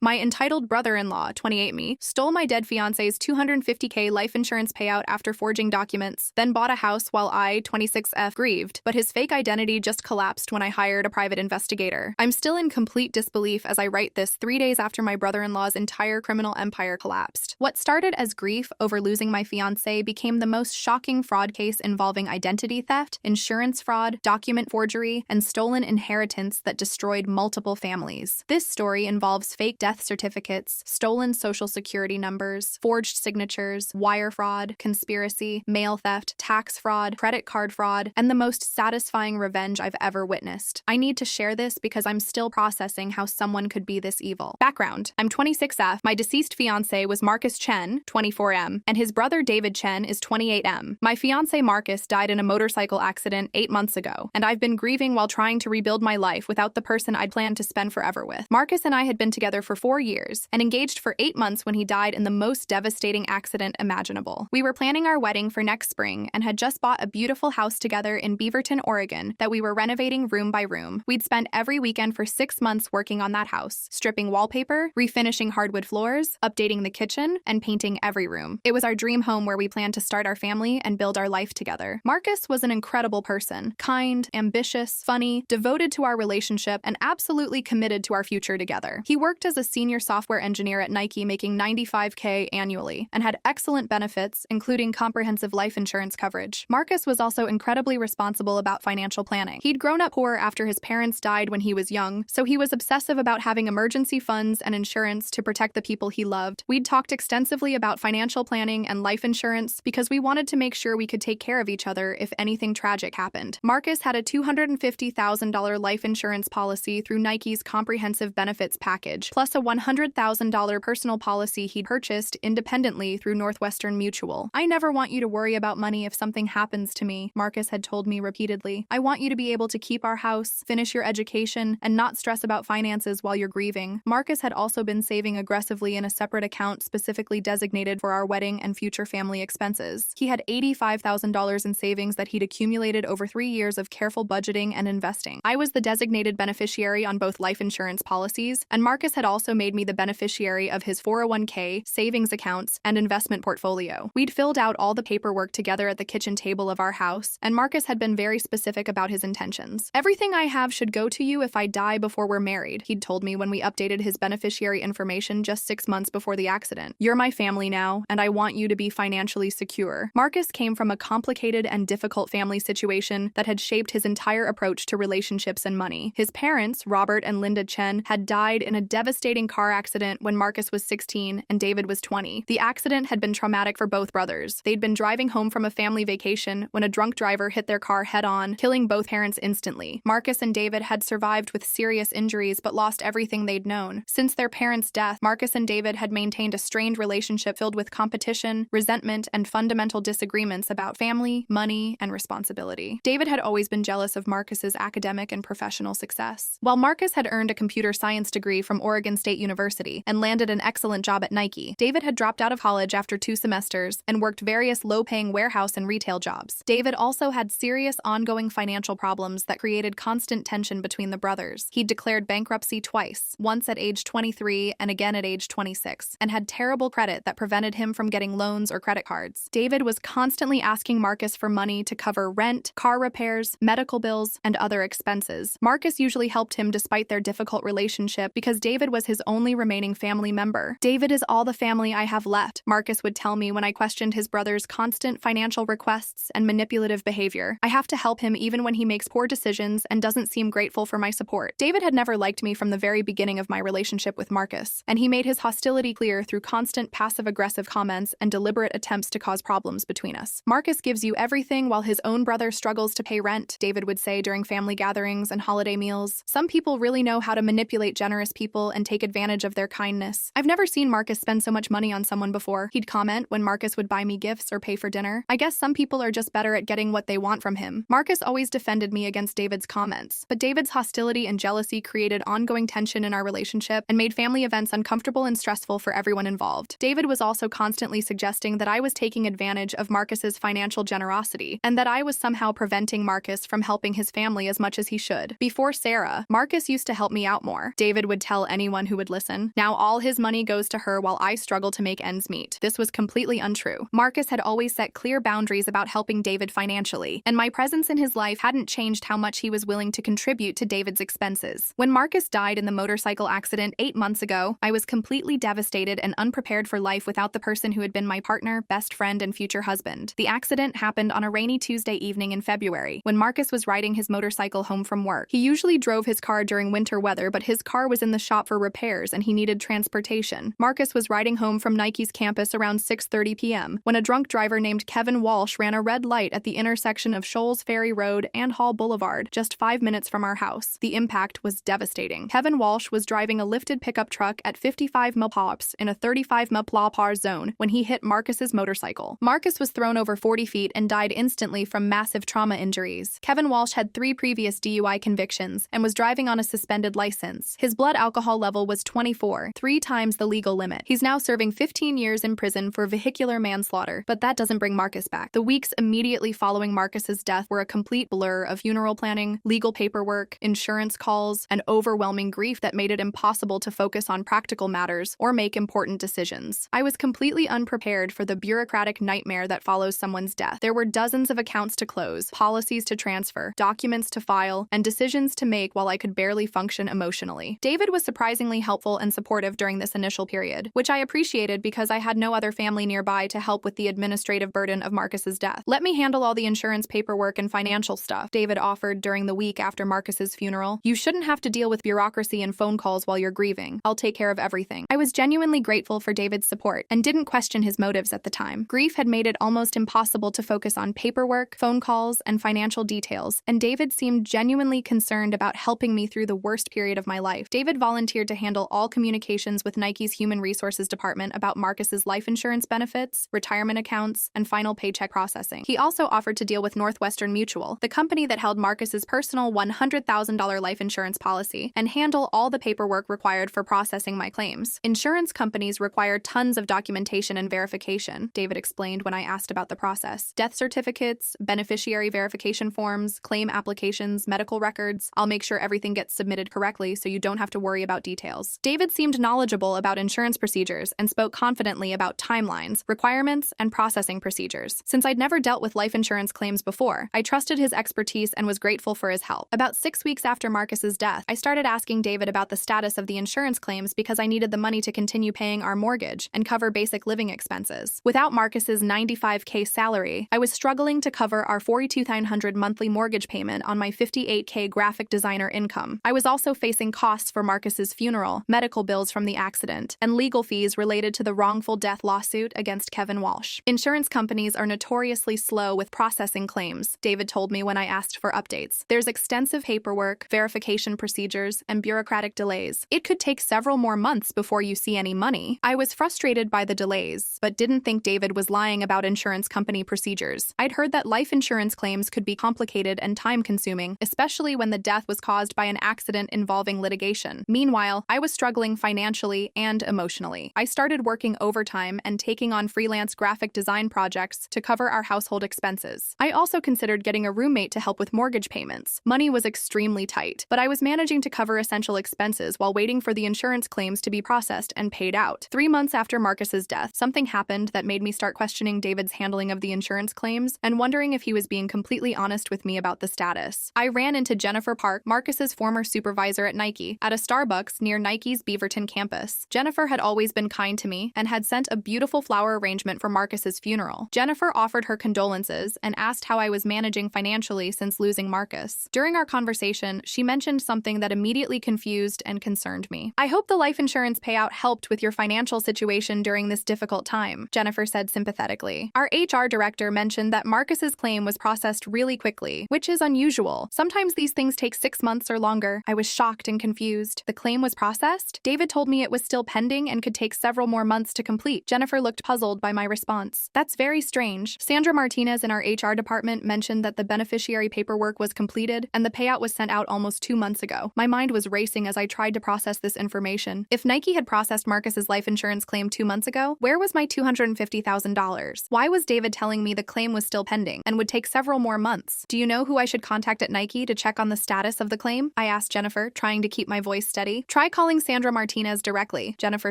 My entitled brother-in-law, 28 me, stole my dead fiancé's $250K life insurance payout after forging documents, then bought a house while I, 26F, grieved, but his fake identity just collapsed when I hired a private investigator. I'm still in complete disbelief as I write this 3 days after my brother-in-law's entire criminal empire collapsed. What started as grief over losing my fiancé became the most shocking fraud case involving identity theft, insurance fraud, document forgery, and stolen inheritance that destroyed multiple families. This story involves fake death certificates, stolen social security numbers, forged signatures, wire fraud, conspiracy, mail theft, tax fraud, credit card fraud, and the most satisfying revenge I've ever witnessed. I need to share this because I'm still processing how someone could be this evil. Background: I'm 26F, my deceased fiancé was Marcus Chen, 24M, and his brother David Chen is 28M. My fiancé Marcus died in a motorcycle accident 8 months ago, and I've been grieving while trying to rebuild my life without the person I'd planned to spend forever with. Marcus and I had been together for 4 years and engaged for 8 months when he died in the most devastating accident imaginable. We were planning our wedding for next spring and had just bought a beautiful house together in Beaverton, Oregon that we were renovating room by room. We'd spent every weekend for 6 months working on that house, stripping wallpaper, refinishing hardwood floors, updating the kitchen, and painting every room. It was our dream home where we planned to start our family and build our life together. Marcus was an incredible person, kind, ambitious, funny, devoted to our relationship, and absolutely committed to our future together. He worked as a senior software engineer at Nike making $95K annually and had excellent benefits, including comprehensive life insurance coverage. Marcus was also incredibly responsible about financial planning. He'd grown up poor after his parents died when he was young, so he was obsessive about having emergency funds and insurance to protect the people he loved. We'd talked extensively about financial planning and life insurance because we wanted to make sure we could take care of each other if anything tragic happened. Marcus had a $250,000 life insurance policy through Nike's comprehensive benefits package, plus a $100,000 personal policy he'd purchased independently through Northwestern Mutual. "I never want you to worry about money if something happens to me," Marcus had told me repeatedly. "I want you to be able to keep our house, finish your education, and not stress about finances while you're grieving." Marcus had also been saving aggressively in a separate account specifically designated for our wedding and future family expenses. He had $85,000 in savings that he'd accumulated over 3 years of careful budgeting and investing. I was the designated beneficiary on both life insurance policies, and Marcus had also made me the beneficiary of his 401k, savings accounts, and investment portfolio. We'd filled out all the paperwork together at the kitchen table of our house, and Marcus had been very specific about his intentions. "Everything I have should go to you if I die before we're married," he'd told me when we updated his beneficiary information just 6 months before the accident. "You're my family now, and I want you to be financially secure." Marcus came from a complicated and difficult family situation that had shaped his entire approach to relationships and money. His parents, Robert and Linda Chen, had died in a devastating car accident when Marcus was 16 and David was 20. The accident had been traumatic for both brothers. They'd been driving home from a family vacation when a drunk driver hit their car head-on, killing both parents instantly. Marcus and David had survived with serious injuries but lost everything they'd known. Since their parents' death, Marcus and David had maintained a strained relationship filled with competition, resentment, and fundamental disagreements about family, money, and responsibility. David had always been jealous of Marcus's academic and professional success. While Marcus had earned a computer science degree from Oregon State University and landed an excellent job at Nike, David had dropped out of college after 2 semesters and worked various low-paying warehouse and retail jobs. David also had serious ongoing financial problems that created constant tension between the brothers. He'd declared bankruptcy twice, once at age 23 and again at age 26, and had terrible credit that prevented him from getting loans or credit cards. David was constantly asking Marcus for money to cover rent, car repairs, medical bills, and other expenses. Marcus usually helped him despite their difficult relationship because David was his only remaining family member. "David is all the family I have left," Marcus would tell me when I questioned his brother's constant financial requests and manipulative behavior. "I have to help him even when he makes poor decisions and doesn't seem grateful for my support." David had never liked me from the very beginning of my relationship with Marcus, and he made his hostility clear through constant passive-aggressive comments and deliberate attempts to cause problems between us. "Marcus gives you everything while his own brother struggles to pay rent," David would say during family gatherings and holiday meals. "Some people really know how to manipulate generous people and take advantage of their kindness. I've never seen Marcus spend so much money on someone before," he'd comment when Marcus would buy me gifts or pay for dinner. "I guess some people are just better at getting what they want from him." Marcus always defended me against David's comments, but David's hostility and jealousy created ongoing tension in our relationship and made family events uncomfortable and stressful for everyone involved. David was also constantly suggesting that I was taking advantage of Marcus's financial generosity and that I was somehow preventing Marcus from helping his family as much as he should. Before Sarah, Marcus used to help me out more, David would tell anyone who would listen. Now all his money goes to her while I struggle to make ends meet. This was completely untrue. Marcus had always set clear boundaries about helping David financially, and my presence in his life hadn't changed how much he was willing to contribute to David's expenses. When Marcus died in the motorcycle accident 8 months ago, I was completely devastated and unprepared for life without the person who had been my partner, best friend, and future husband. The accident happened on a rainy Tuesday evening in February, when Marcus was riding his motorcycle home from work. He usually drove his car during winter weather, but his car was in the shop for repairs and he needed transportation. Marcus was riding home from Nike's campus around 6:30 p.m. when a drunk driver named Kevin Walsh ran a red light at the intersection of Shoals Ferry Road and Hall Boulevard, just 5 minutes from our house. The impact was devastating. Kevin Walsh was driving a lifted pickup truck at 55 mph in a 35 mph zone when he hit Marcus's motorcycle. Marcus was thrown over 40 feet and died instantly from massive trauma injuries. Kevin Walsh had 3 previous DUI convictions and was driving on a suspended license. His blood alcohol level was 24, 3 times the legal limit. He's now serving 15 years in prison for vehicular manslaughter, but that doesn't bring Marcus back. The weeks immediately following Marcus's death were a complete blur of funeral planning, legal paperwork, insurance calls, and overwhelming grief that made it impossible to focus on practical matters or make important decisions. I was completely unprepared for the bureaucratic nightmare that follows someone's death. There were dozens of accounts to close, policies to transfer, documents to file, and decisions to make while I could barely function emotionally. David was surprisingly helpful and supportive during this initial period, which I appreciated because I had no other family nearby to help with the administrative burden of Marcus's death. "Let me handle all the insurance paperwork and financial stuff," David offered during the week after Marcus's funeral. "You shouldn't have to deal with bureaucracy and phone calls while you're grieving. I'll take care of everything." I was genuinely grateful for David's support and didn't question his motives at the time. Grief had made it almost impossible to focus on paperwork, phone calls, and financial details, and David seemed genuinely concerned about helping me through the worst period of my life. David volunteered to handle all communications with Nike's Human Resources Department about Marcus's life insurance benefits, retirement accounts, and final paycheck processing. He also offered to deal with Northwestern Mutual, the company that held Marcus's personal $100,000 life insurance policy, and handle all the paperwork required for processing my claims. Insurance companies require tons of documentation and verification, David explained when I asked about the process. Death certificates, beneficiary verification forms, claim applications, medical records. I'll make sure everything gets submitted correctly so you don't have to worry about details. David seemed knowledgeable about insurance procedures and spoke confidently about timelines, requirements, and processing procedures. Since I'd never dealt with life insurance claims before, I trusted his expertise and was grateful for his help. About 6 weeks after Marcus's death, I started asking David about the status of the insurance claims because I needed the money to continue paying our mortgage and cover basic living expenses. Without Marcus's $95K salary, I was struggling to cover our $42,900 monthly mortgage payment on my $58K graphic designer income. I was also facing costs for Marcus's funeral, medical bills from the accident, and legal fees related to the wrongful death lawsuit against Kevin Walsh. Insurance companies are notoriously slow with processing claims, David told me when I asked for updates. There's extensive paperwork, verification procedures, and bureaucratic delays. It could take several more months before you see any money. I was frustrated by the delays, but didn't think David was lying about insurance company procedures. I'd heard that life insurance claims could be complicated and time-consuming, especially when the death was caused by an accident involving litigation. Meanwhile, I was struggling financially and emotionally. I started working overtime and taking on freelance graphic design projects to cover our household expenses. I also considered getting a roommate to help with mortgage payments. Money was extremely tight, but I was managing to cover essential expenses while waiting for the insurance claims to be processed and paid out. 3 months after Marcus's death, something happened that made me start questioning David's handling of the insurance claims and wondering if he was being completely honest with me about the status. I ran into Jennifer Park, Marcus's former supervisor at Nike, at a Starbucks near Nike's Beaverton campus. Jennifer had always been kind to me and had sent a beautiful flower arrangement for Marcus's funeral. Jennifer offered her condolences and asked how I was managing financially since losing Marcus. During our conversation, she mentioned something that immediately confused and concerned me. "I hope the life insurance payout helped with your financial situation during this difficult time," Jennifer said sympathetically. Our HR director mentioned that Marcus's claim was processed really quickly, which is unusual. Sometimes these things take 6 months or longer. I was shocked and confused. The claim was processed? David told me it was still pending and could take several more months to complete. Jennifer looked puzzled by my response. "That's very strange." Sandra Martinez in our HR department mentioned that the beneficiary paperwork was completed and the payout was sent out almost 2 months ago. My mind was racing as I tried to process this information. If Nike had processed Marcus's life insurance claim 2 months ago, where was my $250,000? Why was David telling me the claim was still pending and would take several more months? "Do you know who I should contact at Nike to check on the status of the claim?" I asked Jennifer, trying to keep my voice steady. "Try calling Sandra Martinez directly," Jennifer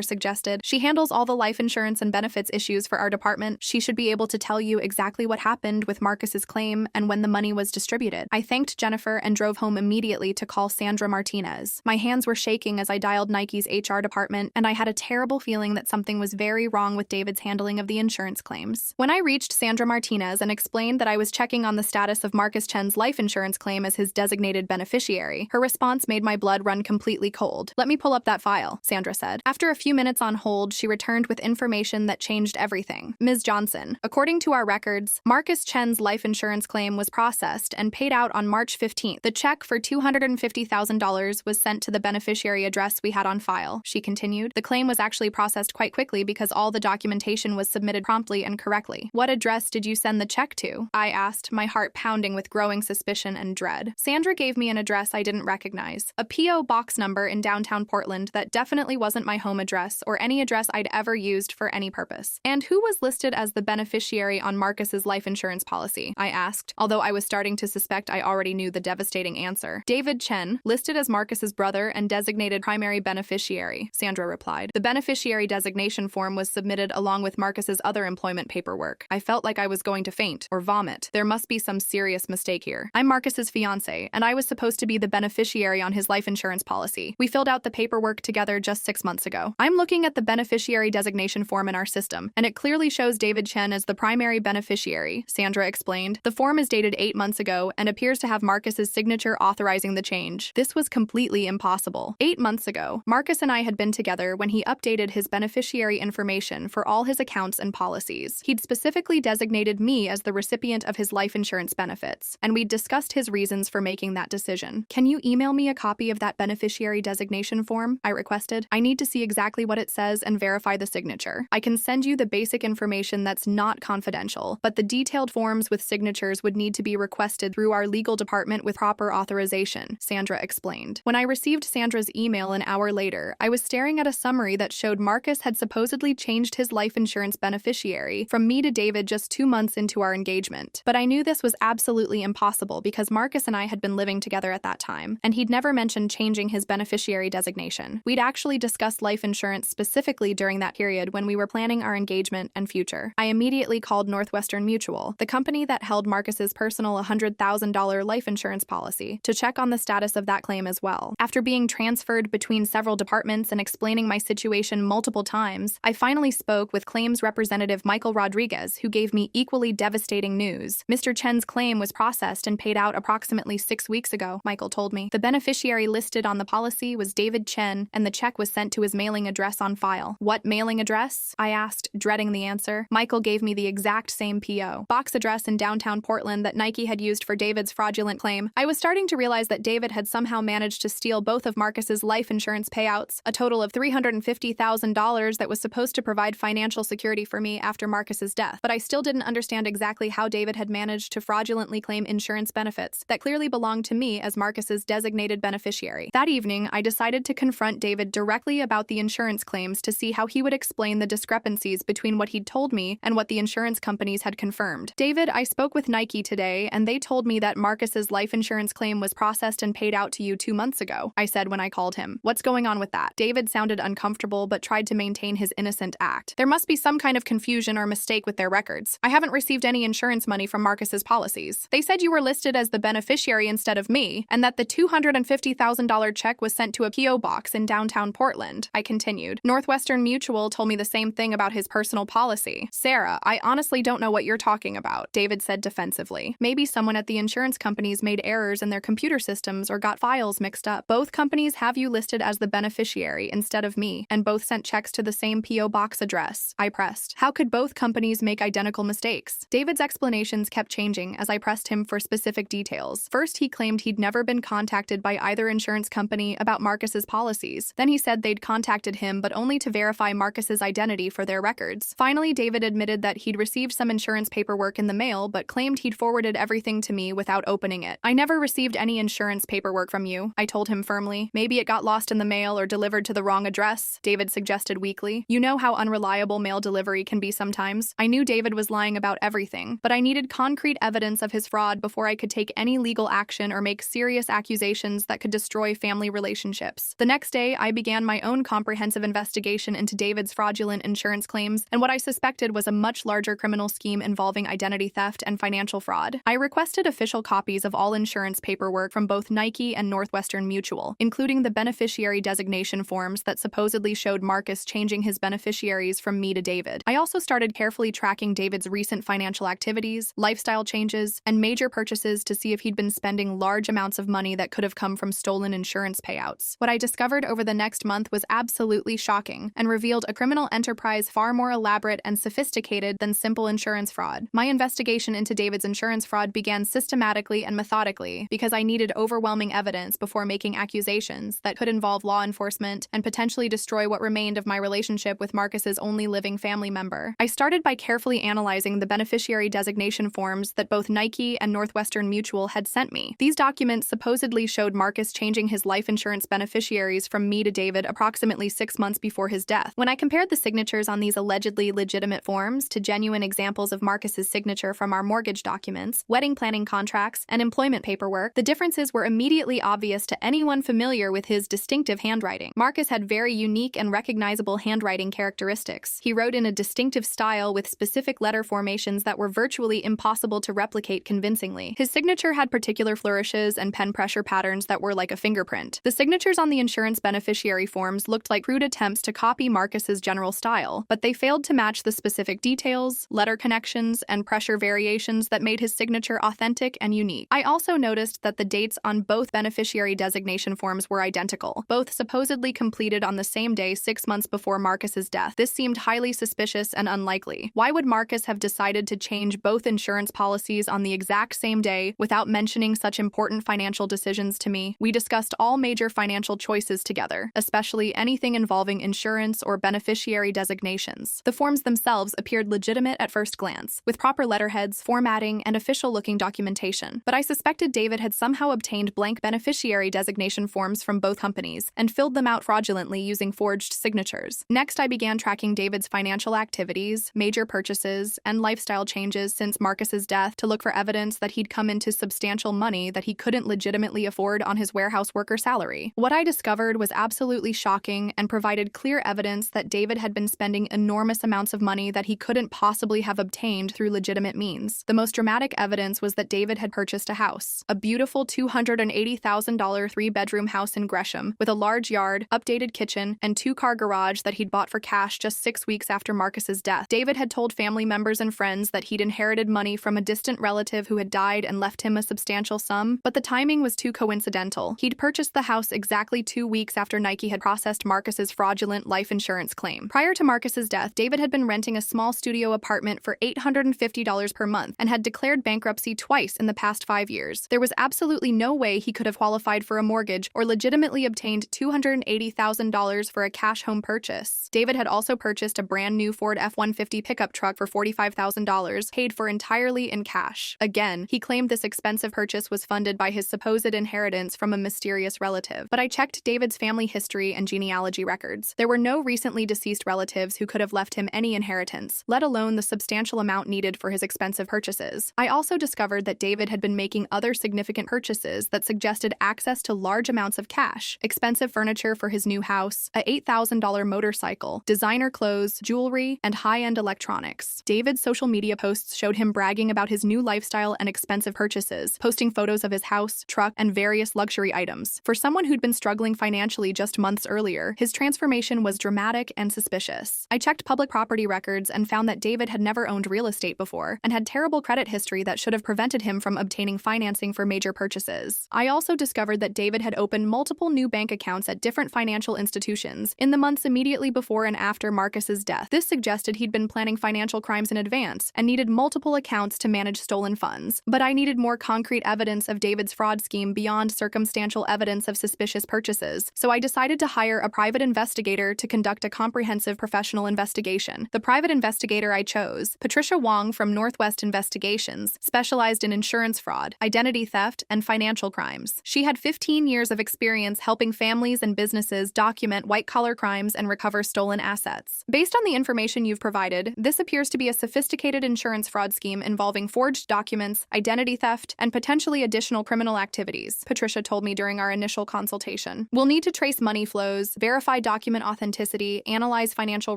suggested. "She handles all the life insurance and benefits issues for our department. She should be able to tell you exactly what happened with Marcus's claim and when the money was distributed." I thanked Jennifer and drove home immediately to call Sandra Martinez. My hands were shaking as I dialed Nike's HR department, and I had a terrible feeling that something was very wrong with David's handling of the insurance claims. When I reached Sandra Martinez and explained that I was checking on the status of Marcus Chen's life insurance claim as his designated beneficiary, her response made my blood run completely cold. "Let me pull up that file," Sandra said. After a few minutes on hold, she returned with information that changed everything. "Ms. Johnson, according to our records, Marcus Chen's life insurance claim was processed and paid out on March 15th. The check for $250,000 was sent to the beneficiary address we had on file," she continued. "The claim was actually processed quite quickly because all the documentation was submitted promptly and correctly." "What address did you send the check to?" I asked, my heart pounding with growing suspicion and dread. Sandra gave me an address I didn't recognize, a P.O. box number in downtown Portland that definitely wasn't my home address or any address I'd ever used for any purpose. "And who was listed as the beneficiary on Marcus's life insurance policy?" I asked, although I was starting to suspect I already knew the devastating answer. "David Chen, listed as Marcus's brother and designated primary beneficiary," Sandra replied. "The beneficiary designation form was submitted along with Marcus's other employment paperwork." I felt like I was going to faint or vomit. There must be some serious mistake here. "I'm Marcus's fiancé, and I was supposed to be the beneficiary on his life insurance policy. We filled out the paperwork together just 6 months ago." "I'm looking at the beneficiary designation form in our system, and it clearly shows David Chen as the primary beneficiary," Sandra explained. "The form is dated 8 months ago and appears to have Marcus's signature authorizing the change." This was completely impossible. 8 months ago, Marcus and I had been together when he updated his beneficiary information for all his accounts and policies. He'd specifically designated me as the recipient of his life insurance benefits, and we'd discussed his reasons for making that decision. "Can you email me a copy of that beneficiary designation form?" I requested. "I need to see exactly what it says and verify the signature. I can send you the basic information that's not confidential, but the detailed forms with signatures would need to be requested through our legal department with proper authorization," Sandra explained. When I received Sandra's email an hour later, I was staring at a summary that showed Marcus had supposedly changed his life insurance beneficiary from me to David just 2 months into our engagement. But I knew this was absolutely impossible because Marcus and I had been living together at that time, and he'd never mentioned changing his beneficiary designation. We'd actually discussed life insurance specifically during that period when we were planning our engagement and future. I immediately called Northwestern Mutual, the company that held Marcus's personal $100,000 life insurance policy, to check on the status of that claim as well. After being transferred between several departments and explaining my situation multiple times, I finally spoke with claims representative Michael Rodriguez, who gave me equally devastating news. "Mr. Chen's claim was processed and paid out approximately 6 weeks ago," Michael told me. "The beneficiary listed on the policy was David Chen, and the check was sent to his mailing address on file." "What mailing address?" I asked, dreading the answer. Michael gave me the exact same P.O. box address in downtown Portland that Nike had used for David's fraudulent claim. I was starting to realize that David had somehow managed to steal both of Marcus's life insurance payouts, a total of $350,000 that was supposed to provide financial security for me after Marcus's death. But I still didn't understand exactly how David had managed to fraudulently claim insurance benefits that clearly belonged to me as Marcus's designated beneficiary. That evening, I decided to confront David directly about the insurance claims to see how he would explain the discrepancies between what he'd told me and what the insurance companies had confirmed. "David, I spoke with Nike today, and they told me that Marcus's life insurance claim was processed and paid out to you 2 months ago," I said when I called him. "What's going on with that?" David sounded uncomfortable but tried to maintain his innocent act. "There must be some kind of confusion or mistake with their records. I haven't received any insurance money from Marcus's policies. They said you were listed as the beneficiary instead of me, and that the $250,000 check was sent to a P.O. box in downtown Portland," I continued. "Northwestern Mutual told me the same thing about his personal policy." "Sarah, I honestly don't know what you're talking about," David said defensively. "Maybe someone at the insurance companies made errors in their computer systems or got files mixed up. Both companies have you listed as the beneficiary instead of me, and both sent checks to the same P.O. box address," I pressed. "How could both companies make identical mistakes?" David's explanations kept changing as I pressed him for specific details. First, he claimed he'd never been contacted by either insurance company about Marcus's policies. Then he said they'd contacted him but only to verify Marcus's identity for their records. Finally, David admitted that he'd received some insurance paperwork in the mail but claimed he'd forwarded everything to me without opening it. "I never received any insurance paperwork from you," I told him firmly. "Maybe it got lost in the mail or delivered to the wrong address," David suggested weakly. "You know how unreliable mail delivery can be sometimes." I knew David was lying about everything, but I needed concrete evidence of his fraud before I could take any legal action or make serious accusations that could destroy family relationships. The next day, I began my own comprehensive investigation into David's fraudulent insurance claims and what I suspected was a much larger criminal scheme involving identity theft and financial fraud. I requested official copies of all insurance paperwork from both Nike and Northwestern Mutual, including the beneficiary designation forms that supposedly showed Marcus changing his beneficiaries from me to David. I also started carefully tracking David's recent financial activities, lifestyle changes, and major purchases to see if he'd been spending large amounts of money that could have come from stolen insurance payouts. What I discovered over the next month was absolutely shocking and revealed a criminal enterprise far more elaborate and sophisticated than simple insurance fraud. My investigation into David's insurance fraud began systematically and methodically because I needed overwhelming evidence before making accusations that could involve law enforcement and potentially destroy what remained of my relationship with Marcus's only living family member. I started by carefully analyzing the beneficiary designation forms that both Nike and Northwestern Mutual had sent me. These documents supposedly showed Marcus changing his life insurance beneficiaries from me to David approximately 6 months before his death. When I compared the signatures on these allegedly legitimate forms to genuine examples of Marcus's signature from our mortgage documents, wedding planning contracts, and employment paperwork, the differences were immediately obvious to anyone familiar with his distinctive handwriting. Marcus had very unique and recognizable handwriting characteristics. He wrote in a distinctive style with specific letter formations that were virtually impossible to replicate convincingly. His signature had particular flourishes and pen pressure patterns that were like a fingerprint. The signatures on the insurance beneficiary forms looked like crude attempts to copy Marcus's general style, but they failed to match the specific details, letter connections, and pressure variations that made his signature authentic and unique. I also noticed that the dates on both beneficiary designation forms were identical, both supposedly completed on the same day 6 months before Marcus's death. This seemed highly suspicious and unlikely. Why would Marcus have decided to change both insurance policies on the exact same day without mentioning such important financial decisions to me? We discussed all major financial choices together, especially anything involving insurance or beneficiary designations. The forms themselves appeared legitimate at first glance, with proper letterheads, formatting, and official-looking documentation. But I suspected David had somehow obtained blank beneficiary designation forms from both companies and filled them out fraudulently using forged signatures. Next, I began tracking David's financial activities, major purchases, and lifestyle changes since Marcus's death to look for evidence that he'd come into substantial money that he couldn't legitimately afford on his warehouse worker salary. What I discovered was absolutely shocking and provided clear evidence that David had been spending enormous amounts of money that he couldn't possibly have obtained through legitimate means. The most dramatic evidence was that David had purchased a house, a beautiful $280,000 three-bedroom house in Gresham, with a large yard, updated kitchen, and two-car garage that he'd bought for cash just 6 weeks after Marcus's death. David had told family members and friends that he'd inherited money from a distant relative who had died and left him a substantial sum, but the timing was too coincidental. He'd purchased the house exactly 2 weeks after Nike had processed Marcus's fraudulent life insurance claim. Prior to Marcus's death, David had been renting a small studio apartment for $850 per month and had declared bankruptcy twice in the past 5 years. There was absolutely no way he could have qualified for a mortgage or legitimately obtained $280,000 for a cash home purchase. David had also purchased a brand new Ford F-150 pickup truck for $45,000, paid for entirely in cash. Again, he claimed this expensive purchase was funded by his supposed inheritance from a mysterious relative. But I checked David's family history and genealogy records. There were no recently deceased relatives who could have left him any inheritance, let alone the substantial amount needed for his expensive purchases. I also discovered that David had been making other significant purchases that suggested access to large amounts of cash, expensive furniture for his new house, a $8,000 motorcycle, designer clothes, jewelry, and high-end electronics. David's social media posts showed him bragging about his new lifestyle and expensive purchases, posting photos of his house, truck, and various luxury items. For someone who'd been struggling financially just months earlier, his transformation was dramatic and suspicious. I checked public property records and found that David had never owned real estate before and had terrible credit history that should have prevented him from obtaining financing for major purchases. I also discovered that David had opened multiple new bank accounts at different financial institutions in the months immediately before and after Marcus's death. This suggested he'd been planning financial crimes in advance and needed multiple accounts to manage stolen funds. But I needed more concrete evidence of David's fraud scheme beyond circumstantial evidence of suspicious purchases, so I decided to hire a private investigator to conduct a comprehensive professional investigation. The private investigator I chose, Patricia Wong from Northwest Investigations, specialized in insurance fraud, identity theft, and financial crimes. She had 15 years of experience helping families and businesses document white-collar crimes and recover stolen assets. Based on the information you've provided, this appears to be a sophisticated insurance fraud scheme involving forged documents, identity theft, and potentially additional criminal activities, Patricia told me during our initial consultation. We'll need to trace money flows, verify document authenticity, analyze financial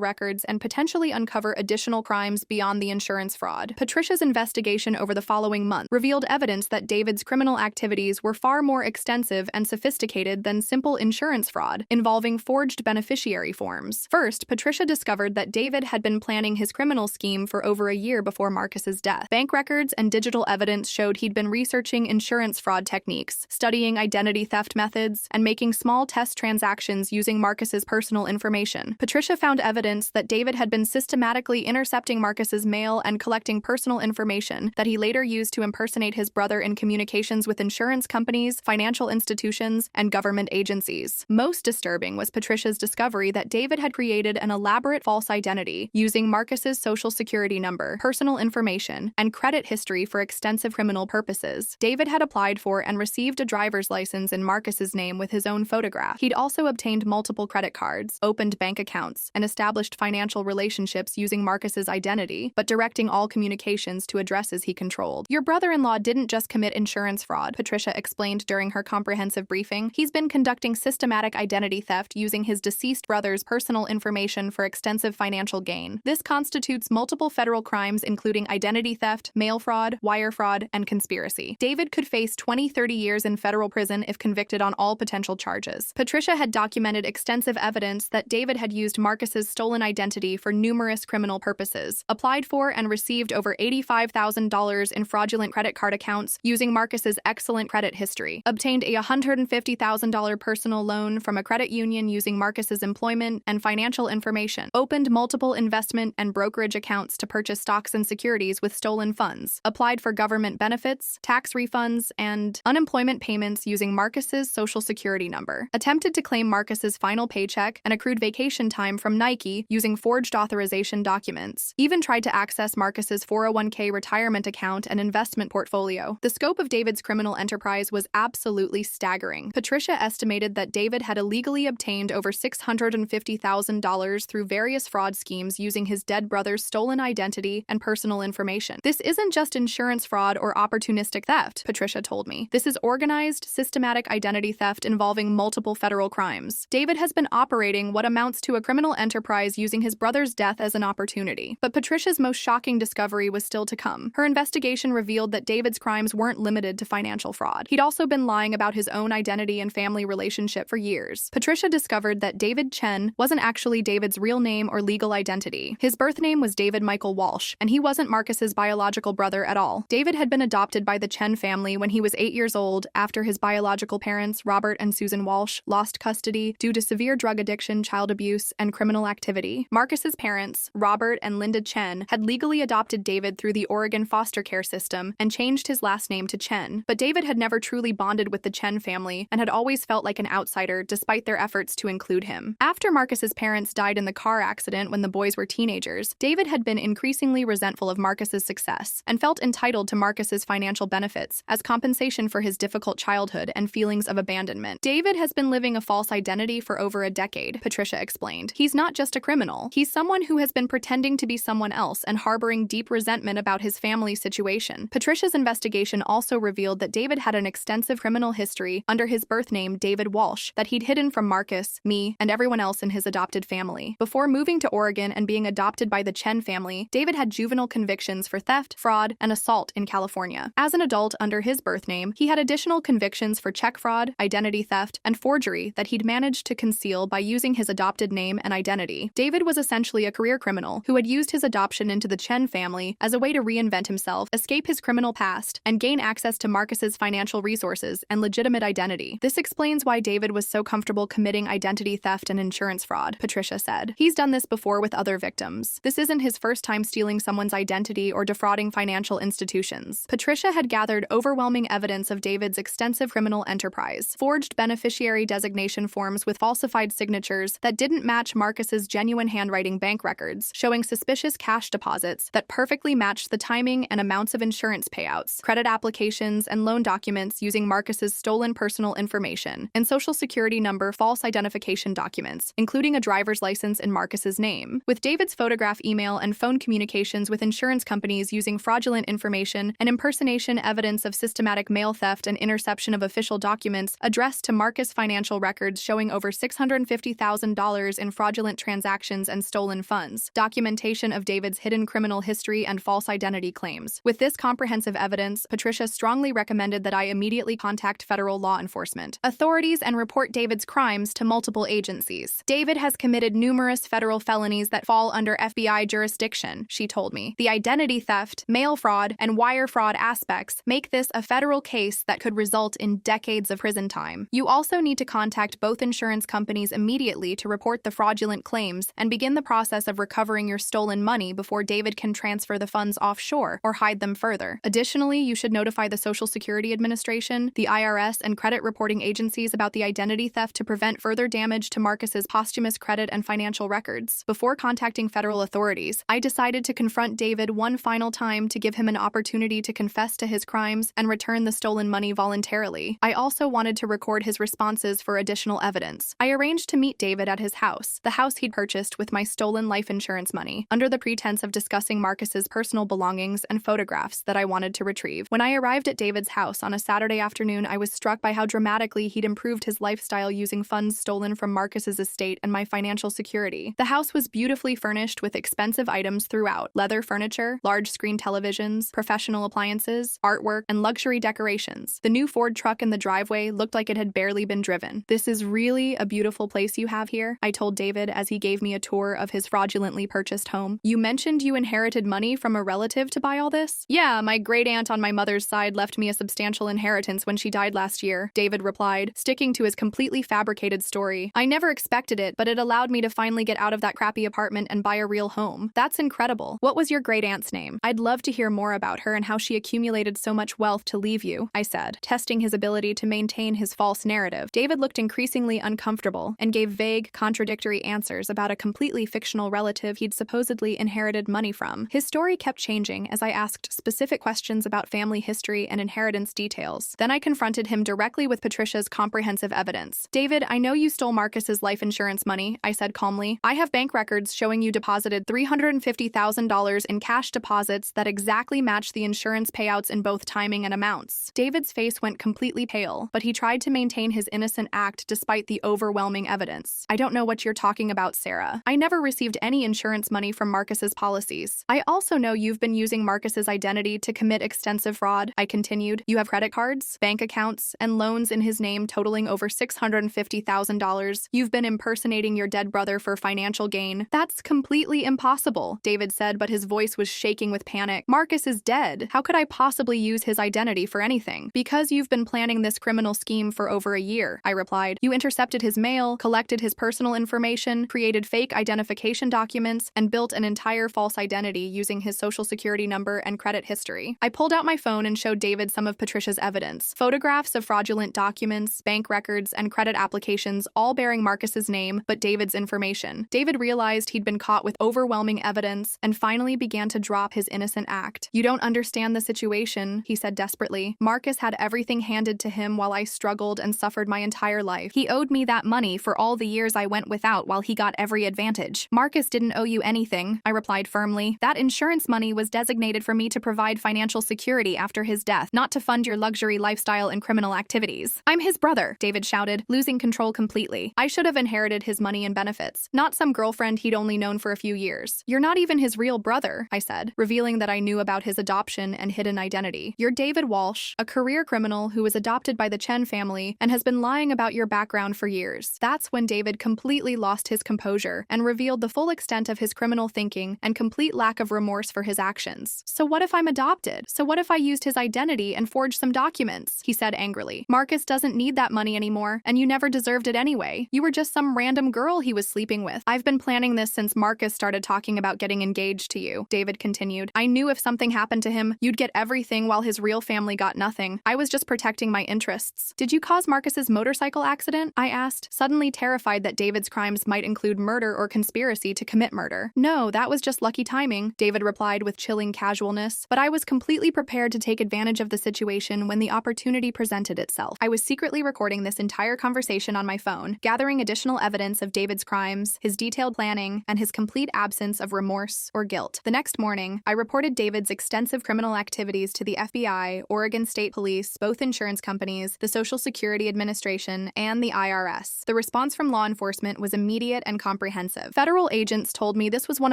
records, and potentially uncover additional crimes beyond the insurance fraud. Patricia's investigation over the following month revealed evidence that David's criminal activities were far more extensive and sophisticated than simple insurance fraud, involving forged beneficiary forms. First, Patricia discovered that David had been planning his criminal scheme for over a year before Marcus's death. Bank records and digital evidence showed he'd been researching insurance fraud techniques, studying identity theft methods, and making small test transactions using Marcus's personal information. Patricia found evidence that David had been systematically intercepting Marcus's mail and collecting personal information that he later used to impersonate his brother in communications with insurance companies, financial institutions, and government agencies. Most disturbing was Patricia's discovery that David had created an elaborate false identity using Marcus's social security number, personal information, and credit history for extensive criminal purposes. David had applied for and received a driver's license in Marcus's name with his own photograph. He'd also obtained multiple credit cards, opened bank accounts, and established financial relationships using Marcus's identity, but directing all communications to addresses he controlled. Your brother-in-law didn't just commit insurance fraud, Patricia explained during her comprehensive briefing. He's been conducting systematic identity theft using his deceased brother's personal information for extensive financial gain. This constitutes multiple federal crimes including identity theft, mail fraud, wire fraud, and conspiracy. David could face 20-30 years in federal prison if convicted on all potential charges. Patricia had documented extensive evidence that David had used Marcus's stolen identity for numerous criminal purposes, applied for and received over $85,000 in fraudulent credit card accounts using Marcus's excellent credit history, obtained a $150,000 personal loan from a credit union using Marcus's employment and financial information, opened multiple investment and brokerage accounts to purchase stocks and securities with stolen funds, applied for government benefits, tax refunds, and unemployment payments using Marcus's social security number, attempted to claim Marcus's final paycheck and accrued vacation time from Nike using forged authorization documents, even tried to access Marcus's 401k retirement account and investment portfolio. The scope of David's criminal enterprise was absolutely staggering. Patricia estimated that David had illegally obtained over $650,000 through various fraud schemes using his dead brother's stolen identity and personal information. This isn't just insurance fraud or opportunistic theft, Patricia told me. This is organized, systematic identity theft involving multiple federal crimes. David has been operating what amounts to a criminal enterprise using his brother's death as an opportunity. But Patricia's most shocking discovery was still to come. Her investigation revealed that David's crimes weren't limited to financial fraud. He'd also been lying about his own identity and family relationship for years. Patricia discovered that David Chen wasn't actually David's real name or legal identity. His birth name was David Michael Walsh, and he wasn't Marcus's biological brother at all. David had been adopted by the Chen family when he was 8 years old after his biological parents, Robert and Susan Walsh, lost custody due to severe drug addiction, child abuse, and criminal activity. Marcus's parents, Robert and Linda Chen, had legally adopted David through the Oregon foster care system and changed his last name to Chen. But David had never truly bonded with the Chen family and had always felt like an outsider despite their efforts to include him. After Marcus's parents died in the car accident when the boys were teenagers, David had been increasingly resentful of Marcus's success and felt entitled to Marcus's financial benefits as compensation for his difficult childhood and feelings of abandonment. David has been living a false identity for over a decade, Patricia explained. He's not just a criminal. He's someone who has been pretending to be someone else and harboring deep resentment about his family situation. Patricia's investigation also revealed that David had an extensive criminal history under his birth name, David Walsh, that he'd hidden from Marcus, me, and everyone else in his adopted family. Before moving to Oregon and being adopted by the Chen family, David had juvenile convictions for theft, fraud, and assault in California. As an adult under his birth name, he had additional convictions for check fraud, identity theft, and forgery that he'd managed to conceal by using his adopted name and identity. David was essentially a career criminal who had used his adoption into the Chen family as a way to reinvent himself, escape his criminal past, and gain access to Marcus's financial resources and legitimate identity. This explains why David was so comfortable committing identity theft and insurance fraud, Patricia said. He's done this before with other victims. This isn't his first time stealing someone's identity or defrauding financial institutions. Patricia had gathered overwhelming evidence of David's extensive criminal enterprise, forged beneficiary designation forms with falsified signatures that didn't match Marcus's genuine handwriting bank records, showing suspicious cash deposits that perfectly matched the timing and amounts of insurance payouts, credit applications, and loan documents using Marcus's stolen personal information, and social security number false identification documents, including a driver's license in Marcus's name. With David's photograph, email, and phone communications with insurance companies using fraudulent information and impersonation evidence of systematic mail theft and interception of official documents addressed to Marcus Marcus financial records showing over $650,000 in fraudulent transactions and stolen funds, documentation of David's hidden criminal history and false identity claims. With this comprehensive evidence, Patricia strongly recommended that I immediately contact federal law enforcement authorities and report David's crimes to multiple agencies. David has committed numerous federal felonies that fall under FBI jurisdiction, she told me. The identity theft, mail fraud, and wire fraud aspects make this a federal case that could result in decades of prison time. You also need to contact both insurance companies immediately to report the fraudulent claims and begin the process of recovering your stolen money before David can transfer the funds offshore or hide them further. Additionally, you should notify the Social Security Administration, the IRS, and credit reporting agencies about the identity theft to prevent further damage to Marcus's posthumous credit and financial records. Before contacting federal authorities, I decided to confront David one final time to give him an opportunity to confess to his crimes and return the stolen money voluntarily. I also wanted to record his responses for additional evidence. I arranged to meet David at his house, the house he'd purchased with my stolen life insurance money, under the pretense of discussing Marcus's personal belongings and photographs that I wanted to retrieve. When I arrived at David's house on a Saturday afternoon, I was struck by how dramatically he'd improved his lifestyle using funds stolen from Marcus's estate and my financial security. The house was beautifully furnished with expensive items throughout: leather furniture, large screen televisions, professional appliances, artwork, and luxury decorations. The new Ford truck in the driveway looked like it had barely been driven. "This is really a beautiful place you have here," I told David as he gave me a tour of his fraudulently purchased home. "You mentioned you inherited money from a relative to buy all this?" "Yeah, my great-aunt on my mother's side left me a substantial inheritance when she died last year," David replied, sticking to his completely fabricated story. "I never expected it, but it allowed me to finally get out of that crappy apartment and buy a real home." "That's incredible. What was your great-aunt's name?" "I'd love to hear more about her and how she accumulated so much wealth to leave you," I said, testing his ability to maintain his false narrative. David looked increasingly uncomfortable and gave vague, contradictory answers about a completely fictional relative he'd supposedly inherited money from. His story kept changing as I asked specific questions about family history and inheritance details. Then I confronted him directly with Patricia's comprehensive evidence. "David, I know you stole Marcus's life insurance money," I said calmly. "I have bank records showing you deposited $350,000 in cash deposits that exactly match the insurance payouts in both timing and amounts." David's face went completely pale, but he tried to maintain his innocent act despite the overwhelming evidence. "I don't know what you're talking about, Sarah. I never received any insurance money from Marcus's policies. I also know you've been using Marcus's identity to commit extensive fraud," I continued. "You have credit cards, bank accounts, and loans in his name totaling over $650,000. You've been impersonating your dead brother for financial gain." "That's completely impossible," David said, but his voice was shaking with panic. "Marcus is dead. How could I possibly use his identity for anything?" "Because you've been planning this criminal scheme for over a year," I replied. "You intercepted his mail, collected his personal information, created fake identification documents, and built an entire false identity using his social security number and credit history." I pulled out my phone and showed David some of Patricia's evidence: photographs of fraudulent documents, bank records, and credit applications, all bearing Marcus's name but David's information. David realized he'd been caught with overwhelming evidence and finally began to drop his innocent act. "You don't understand the situation," he said desperately. "Marcus had everything handed to him while I struggled and suffered my entire life. He owed me that money for all the years I went without while he got every advantage." "Marcus didn't owe you anything," I replied firmly. "That insurance money was designated for me to provide financial security after his death, not to fund your luxury lifestyle and criminal activities." "I'm his brother," David shouted, losing control completely. "I should have inherited his money and benefits, not some girlfriend he'd only known for a few years." "You're not even his real brother," I said, revealing that I knew about his adoption and hidden identity. "You're David Walsh, a career criminal who was adopted by the Chen family and has been lying about your background for years." That's when David completely lost his composure and revealed the full extent of his criminal thinking and complete lack of remorse for his actions. "So what if I'm adopted? So what if I used his identity and forged some documents?" he said angrily. "Marcus doesn't need that money anymore, and you never deserved it anyway. You were just some random girl he was sleeping with. I've been planning this since Marcus started talking about getting engaged to you," David continued. "I knew if something happened to him, you'd get everything while his real family got nothing. I was just protecting my interests." "Did you cause Marcus's motorcycle accident?" I asked, suddenly terrified that David's crimes might include murder or conspiracy to commit murder. "No, that was just lucky timing," David replied with chilling casualness. "But I was completely prepared to take advantage of the situation when the opportunity presented itself." I was secretly recording this entire conversation on my phone, gathering additional evidence of David's crimes, his detailed planning, and his complete absence of remorse or guilt. The next morning, I reported David's extensive criminal activities to the FBI, Oregon State Police, both insurance companies, the Social Security Administration, Administration and the IRS. The response from law enforcement was immediate and comprehensive. Federal agents told me this was one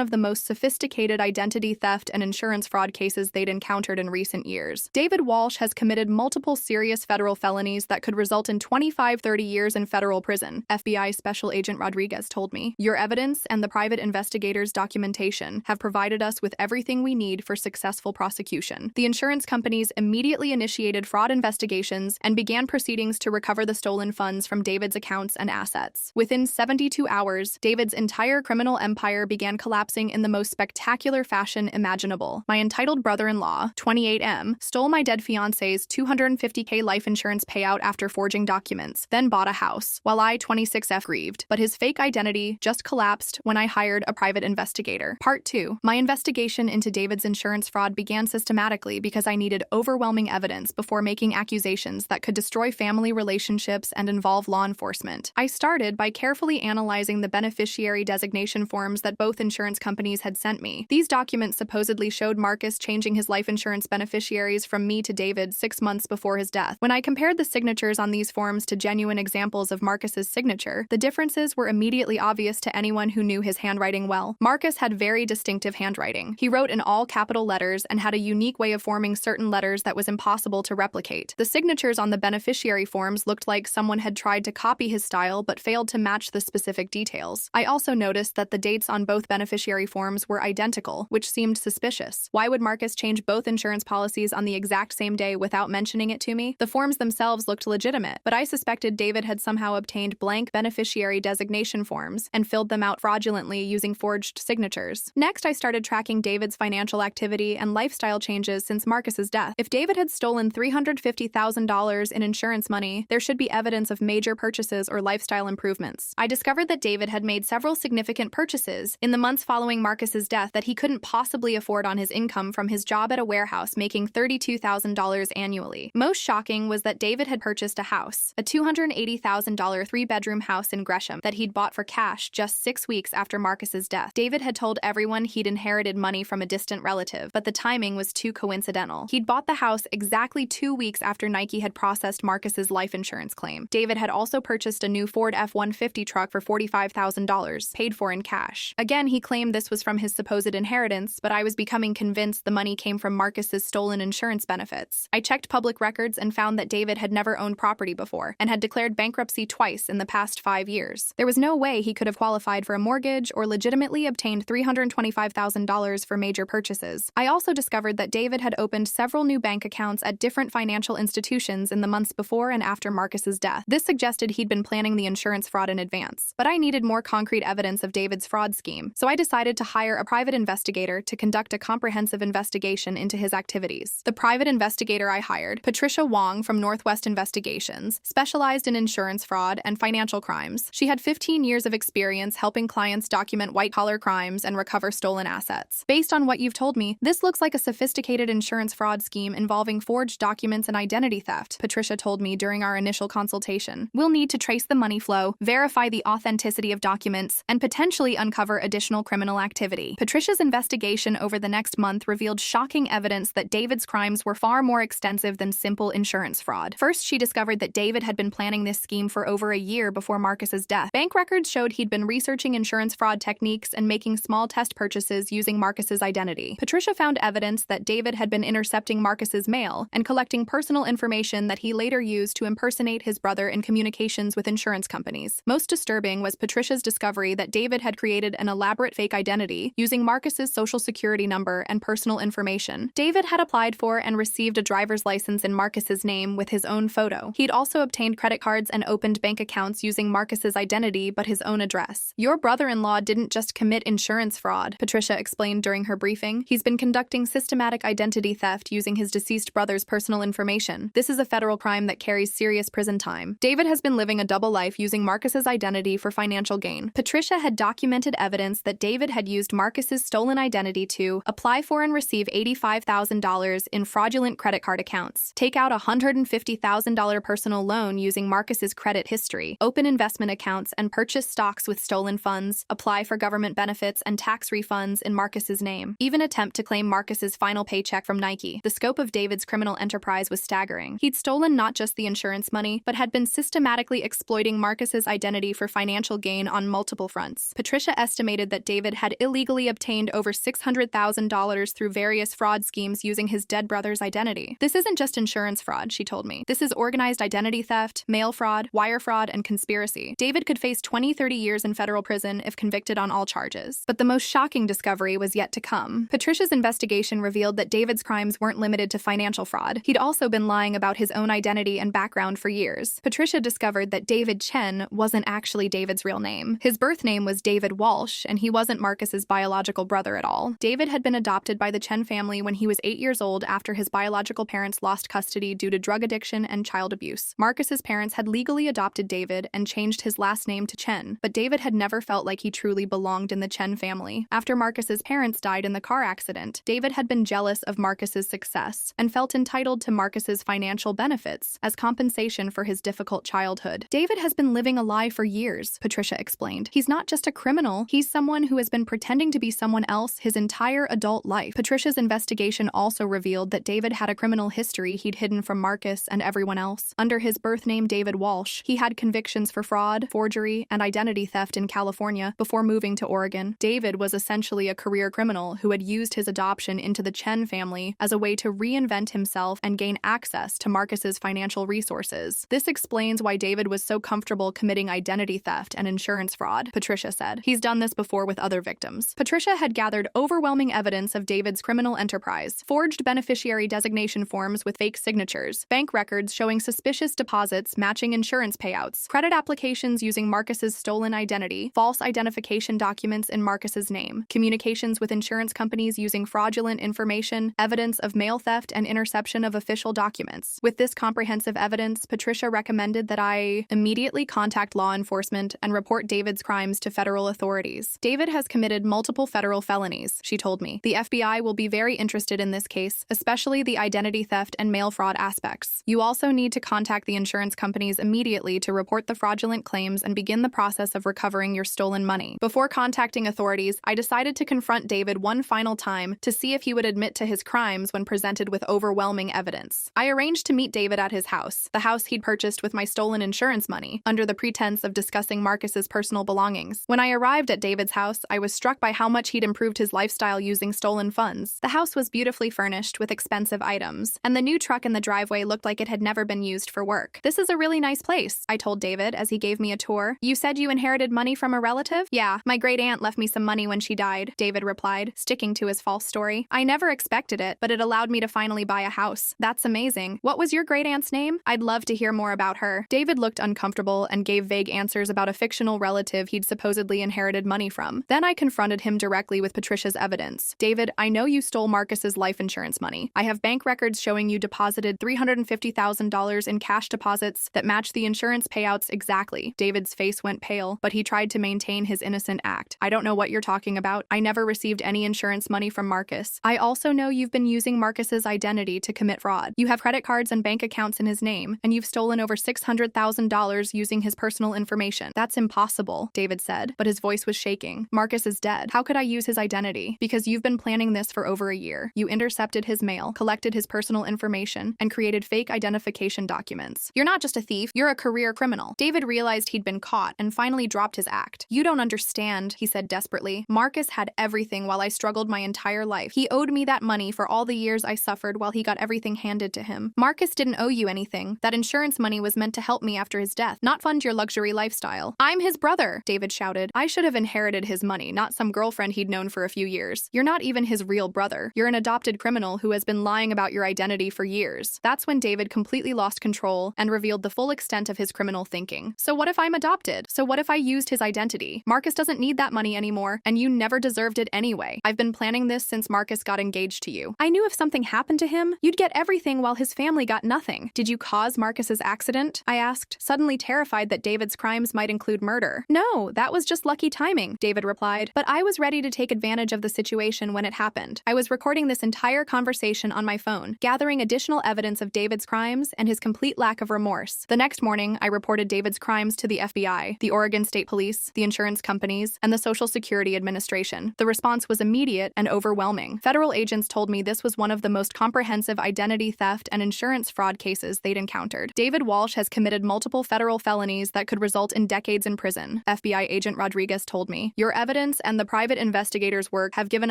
of the most sophisticated identity theft and insurance fraud cases they'd encountered in recent years. David Walsh has committed multiple serious federal felonies that could result in 25-30 years in federal prison, FBI Special Agent Rodriguez told me. Your evidence and the private investigator's documentation have provided us with everything we need for successful prosecution. The insurance companies immediately initiated fraud investigations and began proceedings to recover the stolen funds from David's accounts and assets. Within 72 hours, David's entire criminal empire began collapsing in the most spectacular fashion imaginable. My entitled brother-in-law, 28M, stole my dead fiancé's $250K life insurance payout after forging documents, then bought a house, while I, 26F, grieved. But his fake identity just collapsed when I hired a private investigator. Part 2. My investigation into David's insurance fraud began systematically because I needed overwhelming evidence before making accusations that could destroy family relationships and involve law enforcement. I started by carefully analyzing the beneficiary designation forms that both insurance companies had sent me. These documents supposedly showed Marcus changing his life insurance beneficiaries from me to David 6 months before his death. When I compared the signatures on these forms to genuine examples of Marcus's signature, the differences were immediately obvious to anyone who knew his handwriting well. Marcus had very distinctive handwriting. He wrote in all capital letters and had a unique way of forming certain letters that was impossible to replicate. The signatures on the beneficiary forms looked like someone had tried to copy his style but failed to match the specific details. I also noticed that the dates on both beneficiary forms were identical, which seemed suspicious. Why would Marcus change both insurance policies on the exact same day without mentioning it to me? The forms themselves looked legitimate, but I suspected David had somehow obtained blank beneficiary designation forms and filled them out fraudulently using forged signatures. Next, I started tracking David's financial activity and lifestyle changes since Marcus's death. If David had stolen $350,000 in insurance money, there should be evidence of major purchases or lifestyle improvements. I discovered that David had made several significant purchases in the months following Marcus's death that he couldn't possibly afford on his income from his job at a warehouse making $32,000 annually. Most shocking was that David had purchased a house, a $280,000 three-bedroom house in Gresham that he'd bought for cash just 6 weeks after Marcus's death. David had told everyone he'd inherited money from a distant relative, but the timing was too coincidental. He'd bought the house exactly 2 weeks after Nike had processed Marcus's life insurance claim. David had also purchased a new Ford F-150 truck for $45,000, paid for in cash. Again, he claimed this was from his supposed inheritance, but I was becoming convinced the money came from Marcus's stolen insurance benefits. I checked public records and found that David had never owned property before and had declared bankruptcy twice in the past 5 years. There was no way he could have qualified for a mortgage or legitimately obtained $325,000 for major purchases. I also discovered that David had opened several new bank accounts at different financial institutions in the months before and after Marcus's death. This suggested he'd been planning the insurance fraud in advance. But I needed more concrete evidence of David's fraud scheme, so I decided to hire a private investigator to conduct a comprehensive investigation into his activities. The private investigator I hired, Patricia Wong from Northwest Investigations, specialized in insurance fraud and financial crimes. She had 15 years of experience helping clients document white-collar crimes and recover stolen assets. Based on what you've told me, this looks like a sophisticated insurance fraud scheme involving forged documents and identity theft, Patricia told me during our initial consultation. We'll need to trace the money flow, verify the authenticity of documents, and potentially uncover additional criminal activity. Patricia's investigation over the next month revealed shocking evidence that David's crimes were far more extensive than simple insurance fraud. First, she discovered that David had been planning this scheme for over a year before Marcus's death. Bank records showed he'd been researching insurance fraud techniques and making small test purchases using Marcus's identity. Patricia found evidence that David had been intercepting Marcus's mail and collecting personal information that he later used to impersonate his brother in communications with insurance companies. Most disturbing was Patricia's discovery that David had created an elaborate fake identity using Marcus's social security number and personal information. David had applied for and received a driver's license in Marcus's name with his own photo. He'd also obtained credit cards and opened bank accounts using Marcus's identity but his own address. Your brother-in-law didn't just commit insurance fraud, Patricia explained during her briefing. He's been conducting systematic identity theft using his deceased brother's personal information. This is a federal crime that carries serious prison time. David has been living a double life using Marcus's identity for financial gain. Patricia had documented evidence that David had used Marcus's stolen identity to apply for and receive $85,000 in fraudulent credit card accounts, take out a $150,000 personal loan using Marcus's credit history, open investment accounts and purchase stocks with stolen funds, apply for government benefits and tax refunds in Marcus's name, even attempt to claim Marcus's final paycheck from Nike. The scope of David's criminal enterprise was staggering. He'd stolen not just the insurance money money, but had been systematically exploiting Marcus's identity for financial gain on multiple fronts. Patricia estimated that David had illegally obtained over $600,000 through various fraud schemes using his dead brother's identity. This isn't just insurance fraud, she told me. This is organized identity theft, mail fraud, wire fraud, and conspiracy. David could face 20-30 years in federal prison if convicted on all charges. But the most shocking discovery was yet to come. Patricia's investigation revealed that David's crimes weren't limited to financial fraud. He'd also been lying about his own identity and background for years. Patricia discovered that David Chen wasn't actually David's real name. His birth name was David Walsh, and he wasn't Marcus's biological brother at all. David had been adopted by the Chen family when he was 8 years old after his biological parents lost custody due to drug addiction and child abuse. Marcus's parents had legally adopted David and changed his last name to Chen, but David had never felt like he truly belonged in the Chen family. After Marcus's parents died in the car accident, David had been jealous of Marcus's success and felt entitled to Marcus's financial benefits as compensation for his difficult childhood. David has been living a lie for years, Patricia explained. He's not just a criminal, he's someone who has been pretending to be someone else his entire adult life. Patricia's investigation also revealed that David had a criminal history he'd hidden from Marcus and everyone else. Under his birth name David Walsh, he had convictions for fraud, forgery, and identity theft in California before moving to Oregon. David was essentially a career criminal who had used his adoption into the Chen family as a way to reinvent himself and gain access to Marcus's financial resources. This explains why David was so comfortable committing identity theft and insurance fraud, Patricia said. He's done this before with other victims. Patricia had gathered overwhelming evidence of David's criminal enterprise: forged beneficiary designation forms with fake signatures, bank records showing suspicious deposits matching insurance payouts, credit applications using Marcus's stolen identity, false identification documents in Marcus's name, communications with insurance companies using fraudulent information, evidence of mail theft and interception of official documents. With this comprehensive evidence, Patricia recommended that I immediately contact law enforcement and report David's crimes to federal authorities. David has committed multiple federal felonies, she told me. The FBI will be very interested in this case, especially the identity theft and mail fraud aspects. You also need to contact the insurance companies immediately to report the fraudulent claims and begin the process of recovering your stolen money. Before contacting authorities, I decided to confront David one final time to see if he would admit to his crimes when presented with overwhelming evidence. I arranged to meet David at his house, the house he'd purchased with my stolen insurance money, under the pretense of discussing Marcus's personal belongings. When I arrived at David's house, I was struck by how much he'd improved his lifestyle using stolen funds. The house was beautifully furnished with expensive items, and the new truck in the driveway looked like it had never been used for work. "This is a really nice place," I told David as he gave me a tour. "You said you inherited money from a relative?" "Yeah, my great-aunt left me some money when she died," David replied, sticking to his false story. "I never expected it, but it allowed me to finally buy a house." "That's amazing. What was your great-aunt's name?" "I'd love to hear more about her." David looked uncomfortable and gave vague answers about a fictional relative he'd supposedly inherited money from. Then I confronted him directly with Patricia's evidence. "David, I know you stole Marcus's life insurance money. I have bank records showing you deposited $350,000 in cash deposits that match the insurance payouts exactly." David's face went pale, but he tried to maintain his innocent act. "I don't know what you're talking about. I never received any insurance money from Marcus. I also know you've been using Marcus's identity to commit fraud. You have credit cards and bank accounts in his name, and you've stolen over $600,000 using his personal information." "That's impossible," David said, but his voice was shaking. "Marcus is dead. How could I use his identity? Because you've been planning this for over a year. You intercepted his mail, collected his personal information, and created fake identification documents. You're not just a thief, you're a career criminal." David realized he'd been caught and finally dropped his act. "You don't understand," he said desperately. "Marcus had everything while I struggled my entire life. He owed me that money for all the years I suffered while he got everything handed to him. Marcus didn't owe you anything. That insurance money was meant to help me after his death, not fund your luxury lifestyle." "I'm his brother," David shouted. "I should have inherited his money, not some girlfriend he'd known for a few years. You're not even his real brother. You're an adopted criminal who has been lying about your identity for years." That's when David completely lost control and revealed the full extent of his criminal thinking. "So what if I'm adopted? So what if I used his identity? Marcus doesn't need that money anymore, and you never deserved it anyway. I've been planning this since Marcus got engaged to you. I knew if something happened to him, you'd get everything while his family got nothing." "Did you cause Marcus's accident?" I asked, suddenly terrified that David's crimes might include murder. "No, that was just lucky timing," David replied. "But I was ready to take advantage of the situation when it happened. I was recording this entire conversation on my phone, gathering additional evidence of David's crimes and his complete lack of remorse. The next morning, I reported David's crimes to the FBI, the Oregon State Police, the insurance companies, and the Social Security Administration. The response was immediate and overwhelming. Federal agents told me this was one of the most comprehensive identity theft and insurance fraud cases they'd encountered. record. David Walsh has committed multiple federal felonies that could result in decades in prison, FBI agent Rodriguez told me. Your evidence and the private investigators' work have given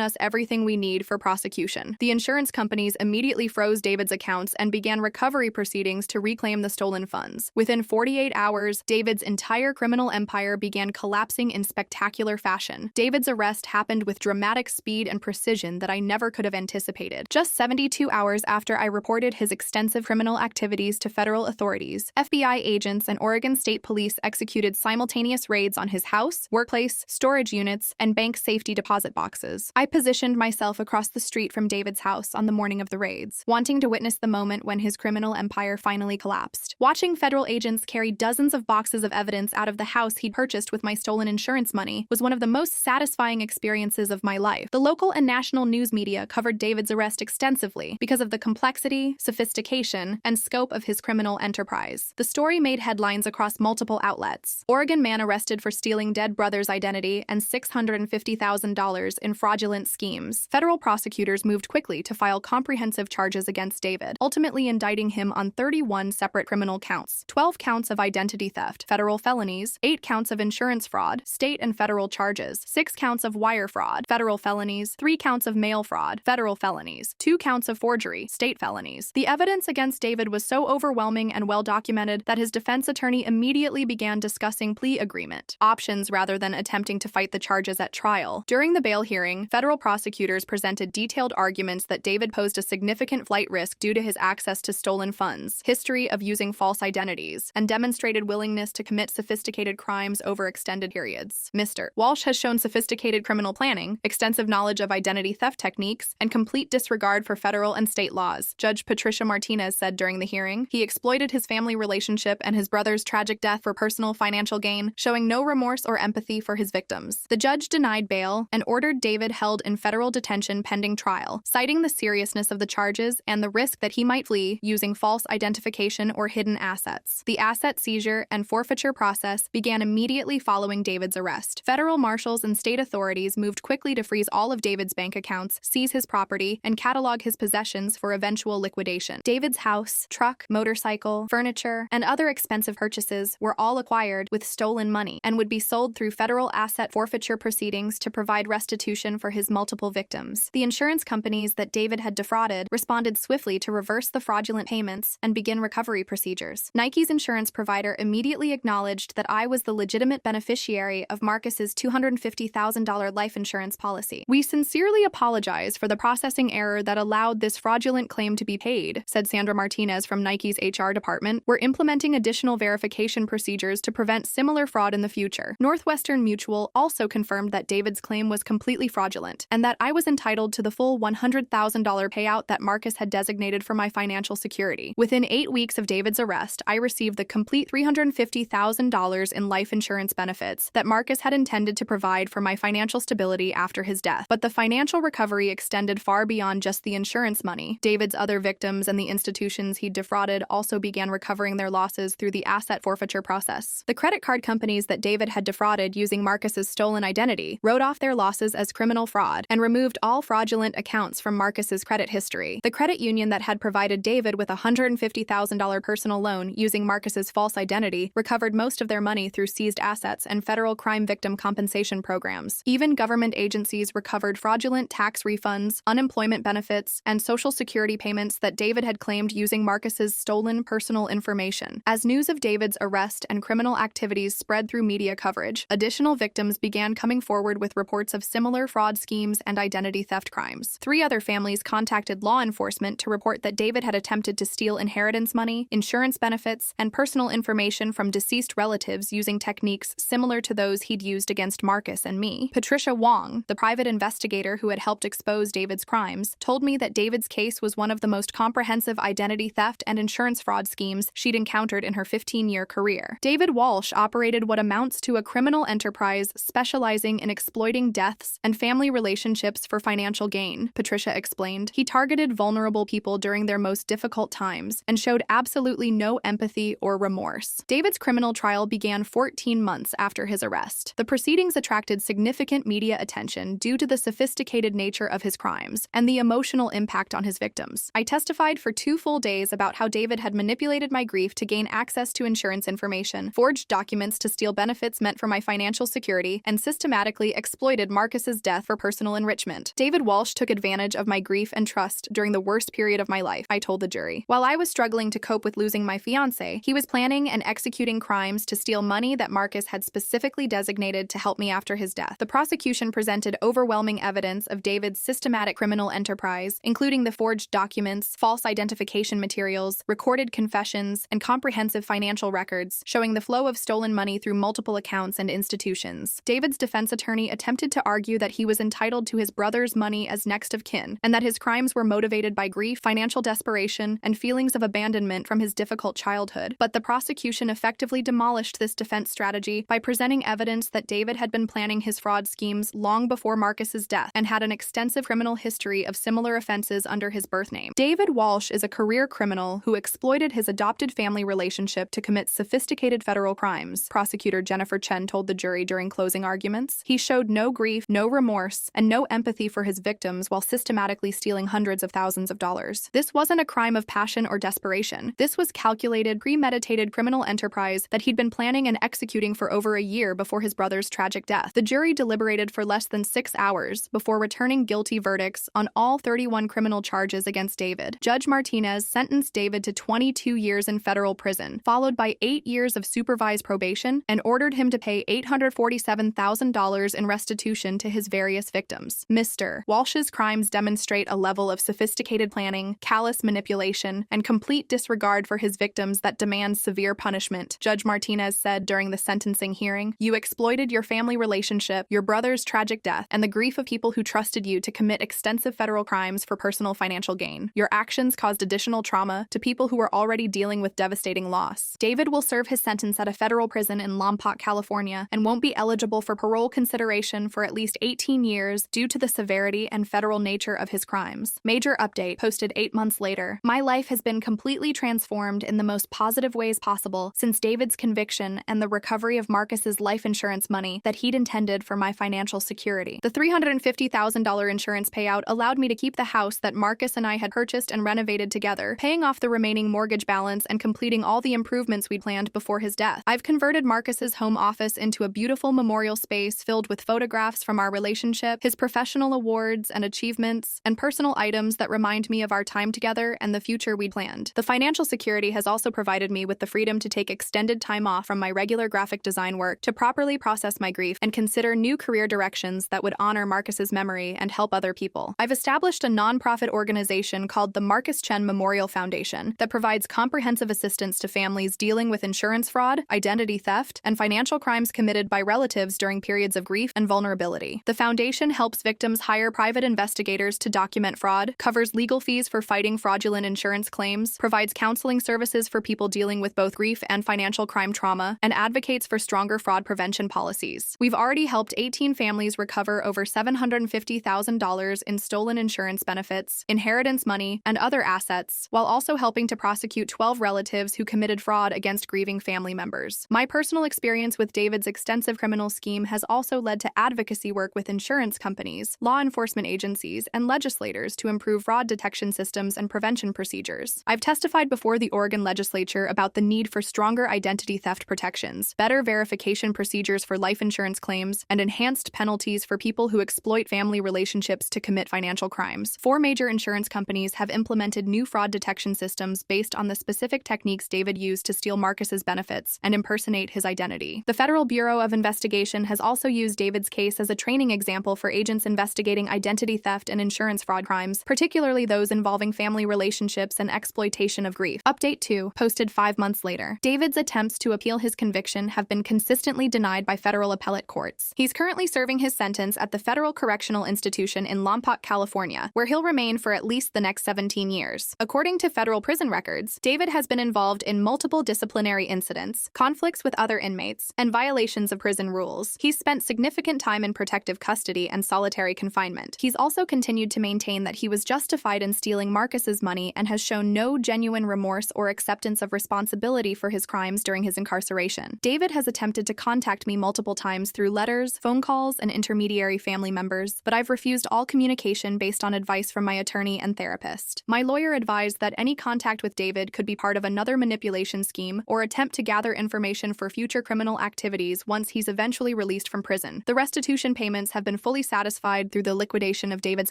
us everything we need for prosecution. The insurance companies immediately froze David's accounts and began recovery proceedings to reclaim the stolen funds. Within 48 hours, David's entire criminal empire began collapsing in spectacular fashion. David's arrest happened with dramatic speed and precision that I never could have anticipated. Just 72 hours after I reported his extensive criminal activities to federal authorities, FBI agents and Oregon State Police executed simultaneous raids on his house, workplace, storage units, and bank safety deposit boxes. I positioned myself across the street from David's house on the morning of the raids, wanting to witness the moment when his criminal empire finally collapsed. Watching federal agents carry dozens of boxes of evidence out of the house he'd purchased with my stolen insurance money was one of the most satisfying experiences of my life. The local and national news media covered David's arrest extensively because of the complexity, sophistication, and scope of his criminal enterprise. The story made headlines across multiple outlets. Oregon man arrested for stealing dead brother's identity and $650,000 in fraudulent schemes. Federal prosecutors moved quickly to file comprehensive charges against David, ultimately indicting him on 31 separate criminal counts, 12 counts of identity theft, federal felonies, 8 counts of insurance fraud, state and federal charges, 6 counts of wire fraud, federal felonies, 3 counts of mail fraud, federal felonies, 2 counts of forgery, state felonies. The evidence against David was so overwhelming and well documented that his defense attorney immediately began discussing plea agreement options rather than attempting to fight the charges at trial. During the bail hearing, federal prosecutors presented detailed arguments that David posed a significant flight risk due to his access to stolen funds, history of using false identities, and demonstrated willingness to commit sophisticated crimes over extended periods. Mr. Walsh has shown sophisticated criminal planning, extensive knowledge of identity theft techniques, and complete disregard for federal and state laws, Judge Patricia Martinez said during the hearing. He exploited his family relationship and his brother's tragic death for personal financial gain, showing no remorse or empathy for his victims. The judge denied bail and ordered David held in federal detention pending trial, citing the seriousness of the charges and the risk that he might flee using false identification or hidden assets. The asset seizure and forfeiture process began immediately following David's arrest. Federal marshals and state authorities moved quickly to freeze all of David's bank accounts, seize his property, and catalog his possessions for eventual liquidation. David's house, truck, motorcycle, furniture, and other expensive purchases were all acquired with stolen money and would be sold through federal asset forfeiture proceedings to provide restitution for his multiple victims. The insurance companies that David had defrauded responded swiftly to reverse the fraudulent payments and begin recovery procedures. Nike's insurance provider immediately acknowledged that I was the legitimate beneficiary of Marcus's $250,000 life insurance policy. "We sincerely apologize for the processing error that allowed this fraudulent claim to be paid," said Sandra Martinez from Nike's HR department. "We're implementing additional verification procedures to prevent similar fraud in the future." Northwestern Mutual also confirmed that David's claim was completely fraudulent and that I was entitled to the full $100,000 payout that Marcus had designated for my financial security. Within 8 weeks of David's arrest, I received the complete $350,000 in life insurance benefits that Marcus had intended to provide for my financial stability after his death. But the financial recovery extended far beyond just the insurance money. David's other victims and the institutions he'd defrauded also began recovering their losses through the asset forfeiture process. The credit card companies that David had defrauded using Marcus's stolen identity wrote off their losses as criminal fraud and removed all fraudulent accounts from Marcus's credit history. The credit union that had provided David with a $150,000 personal loan using Marcus's false identity recovered most of their money through seized assets and federal crime victim compensation programs. Even government agencies recovered fraudulent tax refunds, unemployment benefits, and Social Security payments that David had claimed using Marcus's stolen personal information. As news of David's arrest and criminal activities spread through media coverage, additional victims began coming forward with reports of similar fraud schemes and identity theft crimes. 3 other families contacted law enforcement to report that David had attempted to steal inheritance money, insurance benefits, and personal information from deceased relatives using techniques similar to those he'd used against Marcus and me. Patricia Wong, the private investigator who had helped expose David's crimes, told me that David's case was one of the most comprehensive identity theft and insurance fraud schemes she'd encountered in her 15-year career. David Walsh operated what amounts to a criminal enterprise specializing in exploiting deaths and family relationships for financial gain, Patricia explained. He targeted vulnerable people during their most difficult times and showed absolutely no empathy or remorse. David's criminal trial began 14 months after his arrest. The proceedings attracted significant media attention due to the sophisticated nature of his crimes and the emotional impact on his victims. I testified for 2 full days about how David had manipulated manipulated my grief to gain access to insurance information, forged documents to steal benefits meant for my financial security, and systematically exploited Marcus's death for personal enrichment. David Walsh took advantage of my grief and trust during the worst period of my life, I told the jury. While I was struggling to cope with losing my fiancé, he was planning and executing crimes to steal money that Marcus had specifically designated to help me after his death. The prosecution presented overwhelming evidence of David's systematic criminal enterprise, including the forged documents, false identification materials, recorded confessions, and comprehensive financial records, showing the flow of stolen money through multiple accounts and institutions. David's defense attorney attempted to argue that he was entitled to his brother's money as next of kin, and that his crimes were motivated by grief, financial desperation, and feelings of abandonment from his difficult childhood. But the prosecution effectively demolished this defense strategy by presenting evidence that David had been planning his fraud schemes long before Marcus's death and had an extensive criminal history of similar offenses under his birth name. David Walsh is a career criminal who exploited his adopted family relationship to commit sophisticated federal crimes, prosecutor Jennifer Chen told the jury during closing arguments. He showed no grief, no remorse, and no empathy for his victims while systematically stealing hundreds of thousands of dollars. This wasn't a crime of passion or desperation. This was calculated, premeditated criminal enterprise that he'd been planning and executing for over a year before his brother's tragic death. The jury deliberated for less than 6 hours before returning guilty verdicts on all 31 criminal charges against David. Judge Martinez sentenced David to 22 years in federal prison, followed by 8 years of supervised probation, and ordered him to pay $847,000 in restitution to his various victims. Mr. Walsh's crimes demonstrate a level of sophisticated planning, callous manipulation, and complete disregard for his victims that demands severe punishment, Judge Martinez said during the sentencing hearing. You exploited your family relationship, your brother's tragic death, and the grief of people who trusted you to commit extensive federal crimes for personal financial gain. Your actions caused additional trauma to people who were already dealing with devastating loss. David will serve his sentence at a federal prison in Lompoc, California, and won't be eligible for parole consideration for at least 18 years due to the severity and federal nature of his crimes. Major update posted 8 months later. My life has been completely transformed in the most positive ways possible since David's conviction and the recovery of Marcus's life insurance money that he'd intended for my financial security. The $350,000 insurance payout allowed me to keep the house that Marcus and I had purchased and renovated together, paying off the remaining mortgage balance and completing all the improvements we'd planned before his death. I've converted Marcus's home office into a beautiful memorial space filled with photographs from our relationship, his professional awards and achievements, and personal items that remind me of our time together and the future we'd planned. The financial security has also provided me with the freedom to take extended time off from my regular graphic design work to properly process my grief and consider new career directions that would honor Marcus's memory and help other people. I've established a nonprofit organization called the Marcus Chen Memorial Foundation that provides comprehensive assistance to families dealing with insurance fraud, identity theft, and financial crimes committed by relatives during periods of grief and vulnerability. The foundation helps victims hire private investigators to document fraud, covers legal fees for fighting fraudulent insurance claims, provides counseling services for people dealing with both grief and financial crime trauma, and advocates for stronger fraud prevention policies. We've already helped 18 families recover over $750,000 in stolen insurance benefits, inheritance money, and other assets, while also helping to prosecute 12 relatives who committed fraud against grieving family members. My personal experience with David's extensive criminal scheme has also led to advocacy work with insurance companies, law enforcement agencies, and legislators to improve fraud detection systems and prevention procedures. I've testified before the Oregon legislature about the need for stronger identity theft protections, better verification procedures for life insurance claims, and enhanced penalties for people who exploit family relationships to commit financial crimes. 4 major insurance companies have implemented new fraud detection systems based on the specific techniques David used to steal Marcus's benefits and impersonate his identity. The Federal Bureau of Investigation has also used David's case as a training example for agents investigating identity theft and insurance fraud crimes, particularly those involving family relationships and exploitation of grief. Update 2, posted 5 months later. David's attempts to appeal his conviction have been consistently denied by federal appellate courts. He's currently serving his sentence at the Federal Correctional Institution in Lompoc, California, where he'll remain for at least the next 17 years. According to federal prison records, David has been involved in multiple disciplinary incidents, conflicts with other inmates, and violations of prison rules. He's spent significant time in protective custody and solitary confinement. He's also continued to maintain that he was justified in stealing Marcus's money and has shown no genuine remorse or acceptance of responsibility for his crimes during his incarceration. David has attempted to contact me multiple times through letters, phone calls, and intermediary family members, but I've refused all communication based on advice from my attorney and therapist. My lawyer advised that any contact with David David could be part of another manipulation scheme or attempt to gather information for future criminal activities once he's eventually released from prison. The restitution payments have been fully satisfied through the liquidation of David's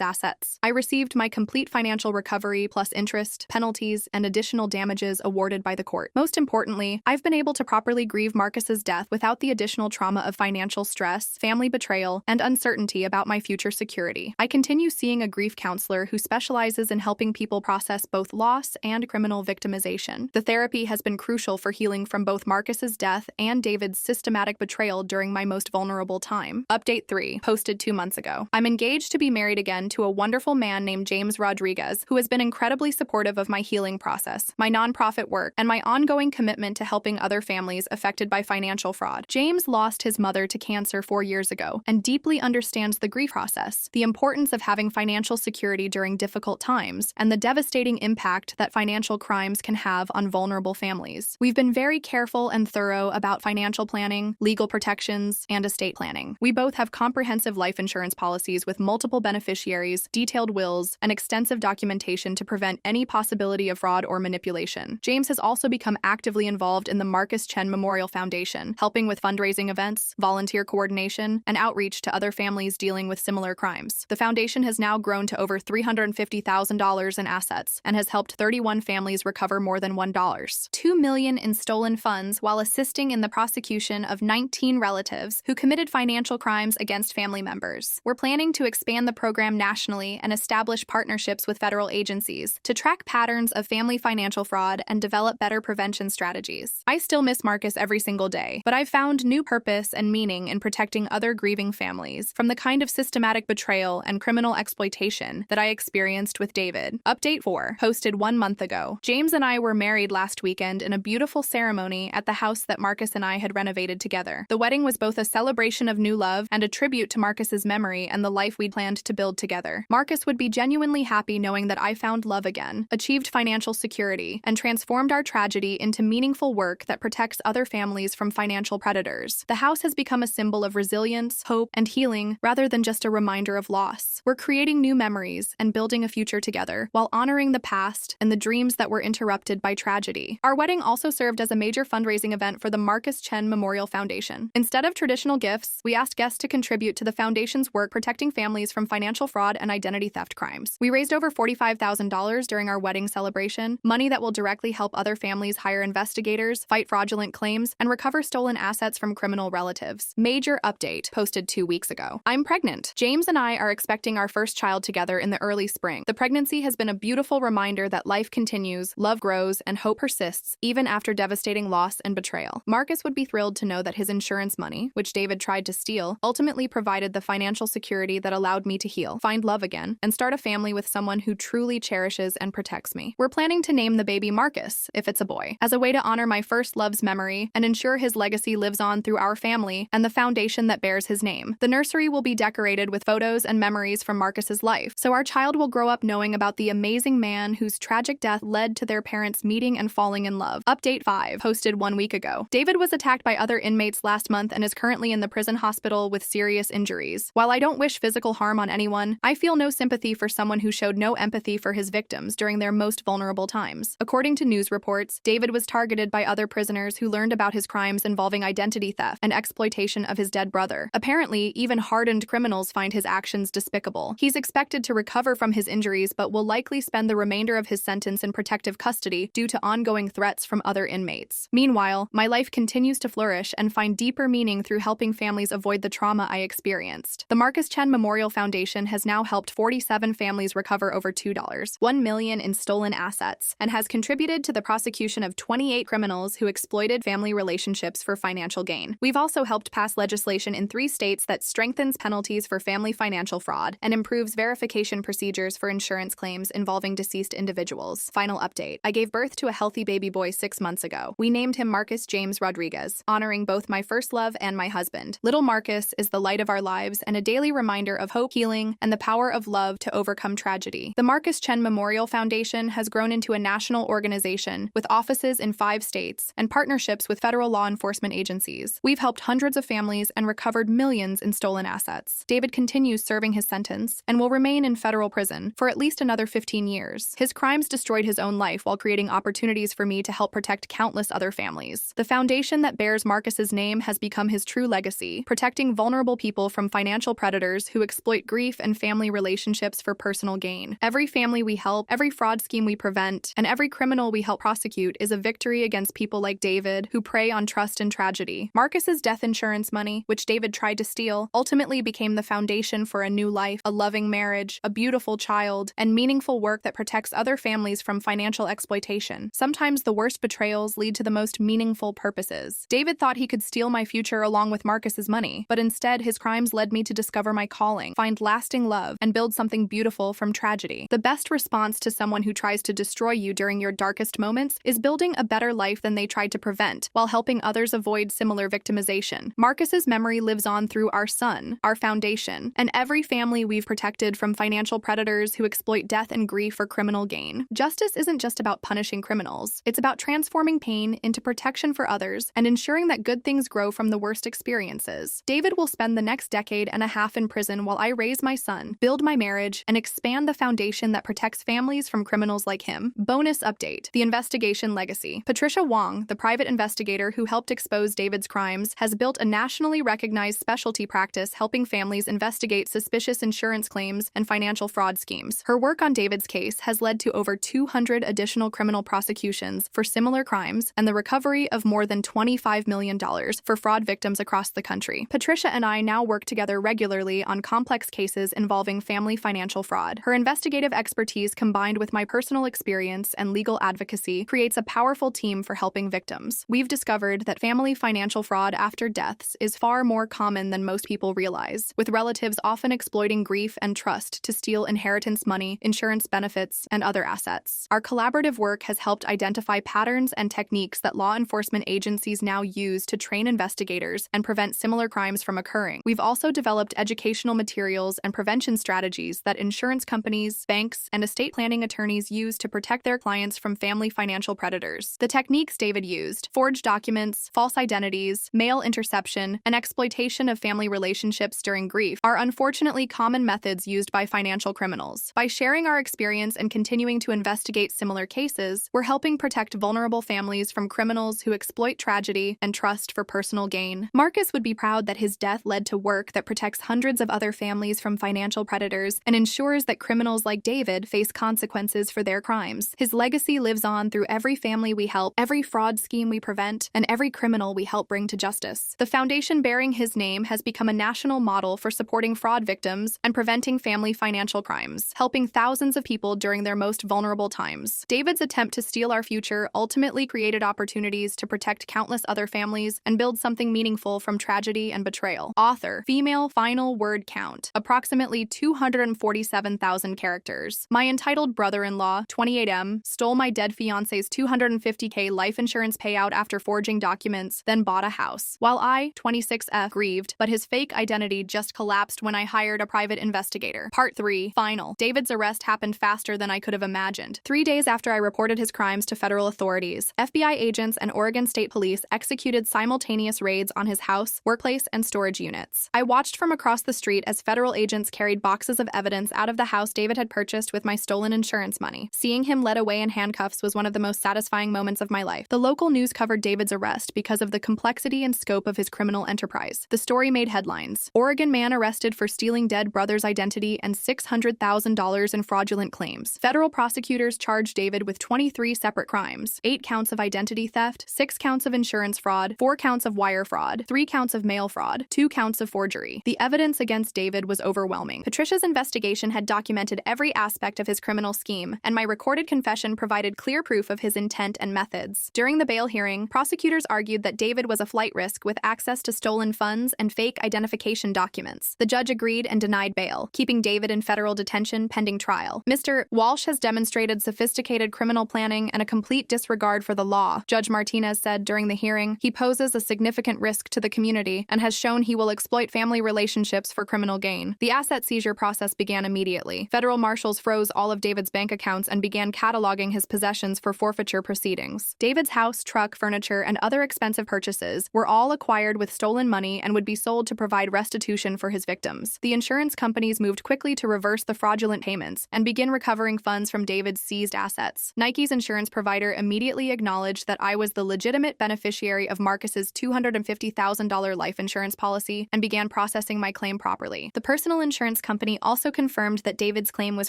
assets. I received my complete financial recovery plus interest, penalties, and additional damages awarded by the court. Most importantly, I've been able to properly grieve Marcus's death without the additional trauma of financial stress, family betrayal, and uncertainty about my future security. I continue seeing a grief counselor who specializes in helping people process both loss and criminal victimization. The therapy has been crucial for healing from both Marcus's death and David's systematic betrayal during my most vulnerable time. Update 3, posted 2 months ago. I'm engaged to be married again to a wonderful man named James Rodriguez, who has been incredibly supportive of my healing process, my nonprofit work, and my ongoing commitment to helping other families affected by financial fraud. James lost his mother to cancer 4 years ago and deeply understands the grief process, the importance of having financial security during difficult times, and the devastating impact that financial crimes can have on vulnerable families. We've been very careful and thorough about financial planning, legal protections, and estate planning. We both have comprehensive life insurance policies with multiple beneficiaries, detailed wills, and extensive documentation to prevent any possibility of fraud or manipulation. James has also become actively involved in the Marcus Chen Memorial Foundation, helping with fundraising events, volunteer coordination, and outreach to other families dealing with similar crimes. The foundation has now grown to over $350,000 in assets and has helped 31 families recover more than $2 million in stolen funds while assisting in the prosecution of 19 relatives who committed financial crimes against family members. We're planning to expand the program nationally and establish partnerships with federal agencies to track patterns of family financial fraud and develop better prevention strategies. I still miss Marcus every single day, but I've found new purpose and meaning in protecting other grieving families from the kind of systematic betrayal and criminal exploitation that I experienced with David. Update 4, posted 1 month ago. James and I were married last weekend in a beautiful ceremony at the house that Marcus and I had renovated together. The wedding was both a celebration of new love and a tribute to Marcus's memory and the life we'd planned to build together. Marcus would be genuinely happy knowing that I found love again, achieved financial security, and transformed our tragedy into meaningful work that protects other families from financial predators. The house has become a symbol of resilience, hope, and healing rather than just a reminder of loss. We're creating new memories and building a future together while honoring the past and the dreams that were interrupted by tragedy. Our wedding also served as a major fundraising event for the Marcus Chen Memorial Foundation. Instead of traditional gifts, we asked guests to contribute to the foundation's work protecting families from financial fraud and identity theft crimes. We raised over $45,000 during our wedding celebration, money that will directly help other families hire investigators, fight fraudulent claims, and recover stolen assets from criminal relatives. Major update, posted 2 weeks ago. I'm pregnant. James and I are expecting our first child together in the early spring. The pregnancy has been a beautiful reminder that life continues, love grows, and hope persists, even after devastating loss and betrayal. Marcus would be thrilled to know that his insurance money, which David tried to steal, ultimately provided the financial security that allowed me to heal, find love again, and start a family with someone who truly cherishes and protects me. We're planning to name the baby Marcus, if it's a boy, as a way to honor my first love's memory and ensure his legacy lives on through our family and the foundation that bears his name. The nursery will be decorated with photos and memories from Marcus's life, so our child will grow up knowing about the amazing man whose tragic death led to their parents meeting and falling in love. Update 5, posted 1 week ago. David was attacked by other inmates last month and is currently in the prison hospital with serious injuries. While I don't wish physical harm on anyone, I feel no sympathy for someone who showed no empathy for his victims during their most vulnerable times. According to news reports, David was targeted by other prisoners who learned about his crimes involving identity theft and exploitation of his dead brother. Apparently, even hardened criminals find his actions despicable. He's expected to recover from his injuries but will likely spend the remainder of his sentence in protective custody due to ongoing threats from other inmates. Meanwhile, my life continues to flourish and find deeper meaning through helping families avoid the trauma I experienced. The Marcus Chen Memorial Foundation has now helped 47 families recover over $1 million in stolen assets and has contributed to the prosecution of 28 criminals who exploited family relationships for financial gain. We've also helped pass legislation in 3 states that strengthens penalties for family financial fraud and improves verification procedures for insurance claims involving deceased individuals. Final update. I gave birth to a healthy baby boy 6 months ago. We named him Marcus James Rodriguez, honoring both my first love and my husband. Little Marcus is the light of our lives and a daily reminder of hope, healing, and the power of love to overcome tragedy. The Marcus Chen Memorial Foundation has grown into a national organization with offices in 5 states and partnerships with federal law enforcement agencies. We've helped hundreds of families and recovered millions in stolen assets. David continues serving his sentence and will remain in federal prison for at least another 15 years. His crimes destroyed his own life, life while creating opportunities for me to help protect countless other families. The foundation that bears Marcus's name has become his true legacy, protecting vulnerable people from financial predators who exploit grief and family relationships for personal gain. Every family we help, every fraud scheme we prevent, and every criminal we help prosecute is a victory against people like David, who prey on trust and tragedy. Marcus's death insurance money, which David tried to steal, ultimately became the foundation for a new life, a loving marriage, a beautiful child, and meaningful work that protects other families from financial exploitation. Sometimes the worst betrayals lead to the most meaningful purposes. David thought he could steal my future along with Marcus's money, but instead his crimes led me to discover my calling, find lasting love, and build something beautiful from tragedy. The best response to someone who tries to destroy you during your darkest moments is building a better life than they tried to prevent, while helping others avoid similar victimization. Marcus's memory lives on through our son, our foundation, and every family we've protected from financial predators who exploit death and grief for criminal gain. Justice isn't just about punishing criminals. It's about transforming pain into protection for others and ensuring that good things grow from the worst experiences. David will spend the next decade and a half in prison while I raise my son, build my marriage, and expand the foundation that protects families from criminals like him. Bonus update: the investigation legacy. Patricia Wong, the private investigator who helped expose David's crimes, has built a nationally recognized specialty practice helping families investigate suspicious insurance claims and financial fraud schemes. Her work on David's case has led to over 200 additional criminal prosecutions for similar crimes and the recovery of more than $25 million for fraud victims across the country. Patricia and I now work together regularly on complex cases involving family financial fraud. Her investigative expertise, combined with my personal experience and legal advocacy, creates a powerful team for helping victims. We've discovered that family financial fraud after deaths is far more common than most people realize, with relatives often exploiting grief and trust to steal inheritance money, insurance benefits, and other assets. Our collaborative work has helped identify patterns and techniques that law enforcement agencies now use to train investigators and prevent similar crimes from occurring. We've also developed educational materials and prevention strategies that insurance companies, banks, and estate planning attorneys use to protect their clients from family financial predators. The techniques David used, forged documents, false identities, mail interception, and exploitation of family relationships during grief, are unfortunately common methods used by financial criminals. By sharing our experience and continuing to investigate similar cases, we're helping protect vulnerable families from criminals who exploit tragedy and trust for personal gain. Marcus would be proud that his death led to work that protects hundreds of other families from financial predators and ensures that criminals like David face consequences for their crimes. His legacy lives on through every family we help, every fraud scheme we prevent, and every criminal we help bring to justice. The foundation bearing his name has become a national model for supporting fraud victims and preventing family financial crimes, helping thousands of people during their most vulnerable times. David's attempt to steal our future ultimately created opportunities to protect countless other families and build something meaningful from tragedy and betrayal. Author, female, final word count, approximately 247,000 characters. My entitled brother-in-law, 28M, stole my dead fiancé's $250K life insurance payout after forging documents, then bought a house. While I, 26F, grieved, but his fake identity just collapsed when I hired a private investigator. Part 3, final. David's arrest happened faster than I could have imagined. 3 days after I reported his crimes to federal authorities, FBI agents and Oregon State Police executed simultaneous raids on his house, workplace, and storage units. I watched from across the street as federal agents carried boxes of evidence out of the house David had purchased with my stolen insurance money. Seeing him led away in handcuffs was one of the most satisfying moments of my life. The local news covered David's arrest because of the complexity and scope of his criminal enterprise. The story made headlines. Oregon man arrested for stealing dead brother's identity and $600,000 in fraudulent claims. Federal prosecutors charged David with 23 separate crimes: 8 counts of identity theft, 6 counts of insurance fraud, 4 counts of wire fraud, 3 counts of mail fraud, 2 counts of forgery. The evidence against David was overwhelming. Patricia's investigation had documented every aspect of his criminal scheme, and my recorded confession provided clear proof of his intent and methods. During the bail hearing, prosecutors argued that David was a flight risk with access to stolen funds and fake identification documents. The judge agreed and denied bail, keeping David in federal detention pending trial. Mr. Walsh has demonstrated sophisticated criminal planning and a complete disregard for the law, Judge Martinez said during the hearing. He poses a significant risk to the community and has shown he will exploit family relationships for criminal gain. The asset seizure process began immediately. Federal marshals froze all of David's bank accounts and began cataloging his possessions for forfeiture proceedings. David's house, truck, furniture, and other expensive purchases were all acquired with stolen money and would be sold to provide restitution for his victims. The insurance companies moved quickly to reverse the fraudulent payments and begin recovering funds from David's seized assets. assets. Nike's insurance provider immediately acknowledged that I was the legitimate beneficiary of Marcus's $250,000 life insurance policy and began processing my claim properly. The personal insurance company also confirmed that David's claim was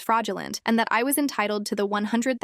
fraudulent and that I was entitled to the $100,000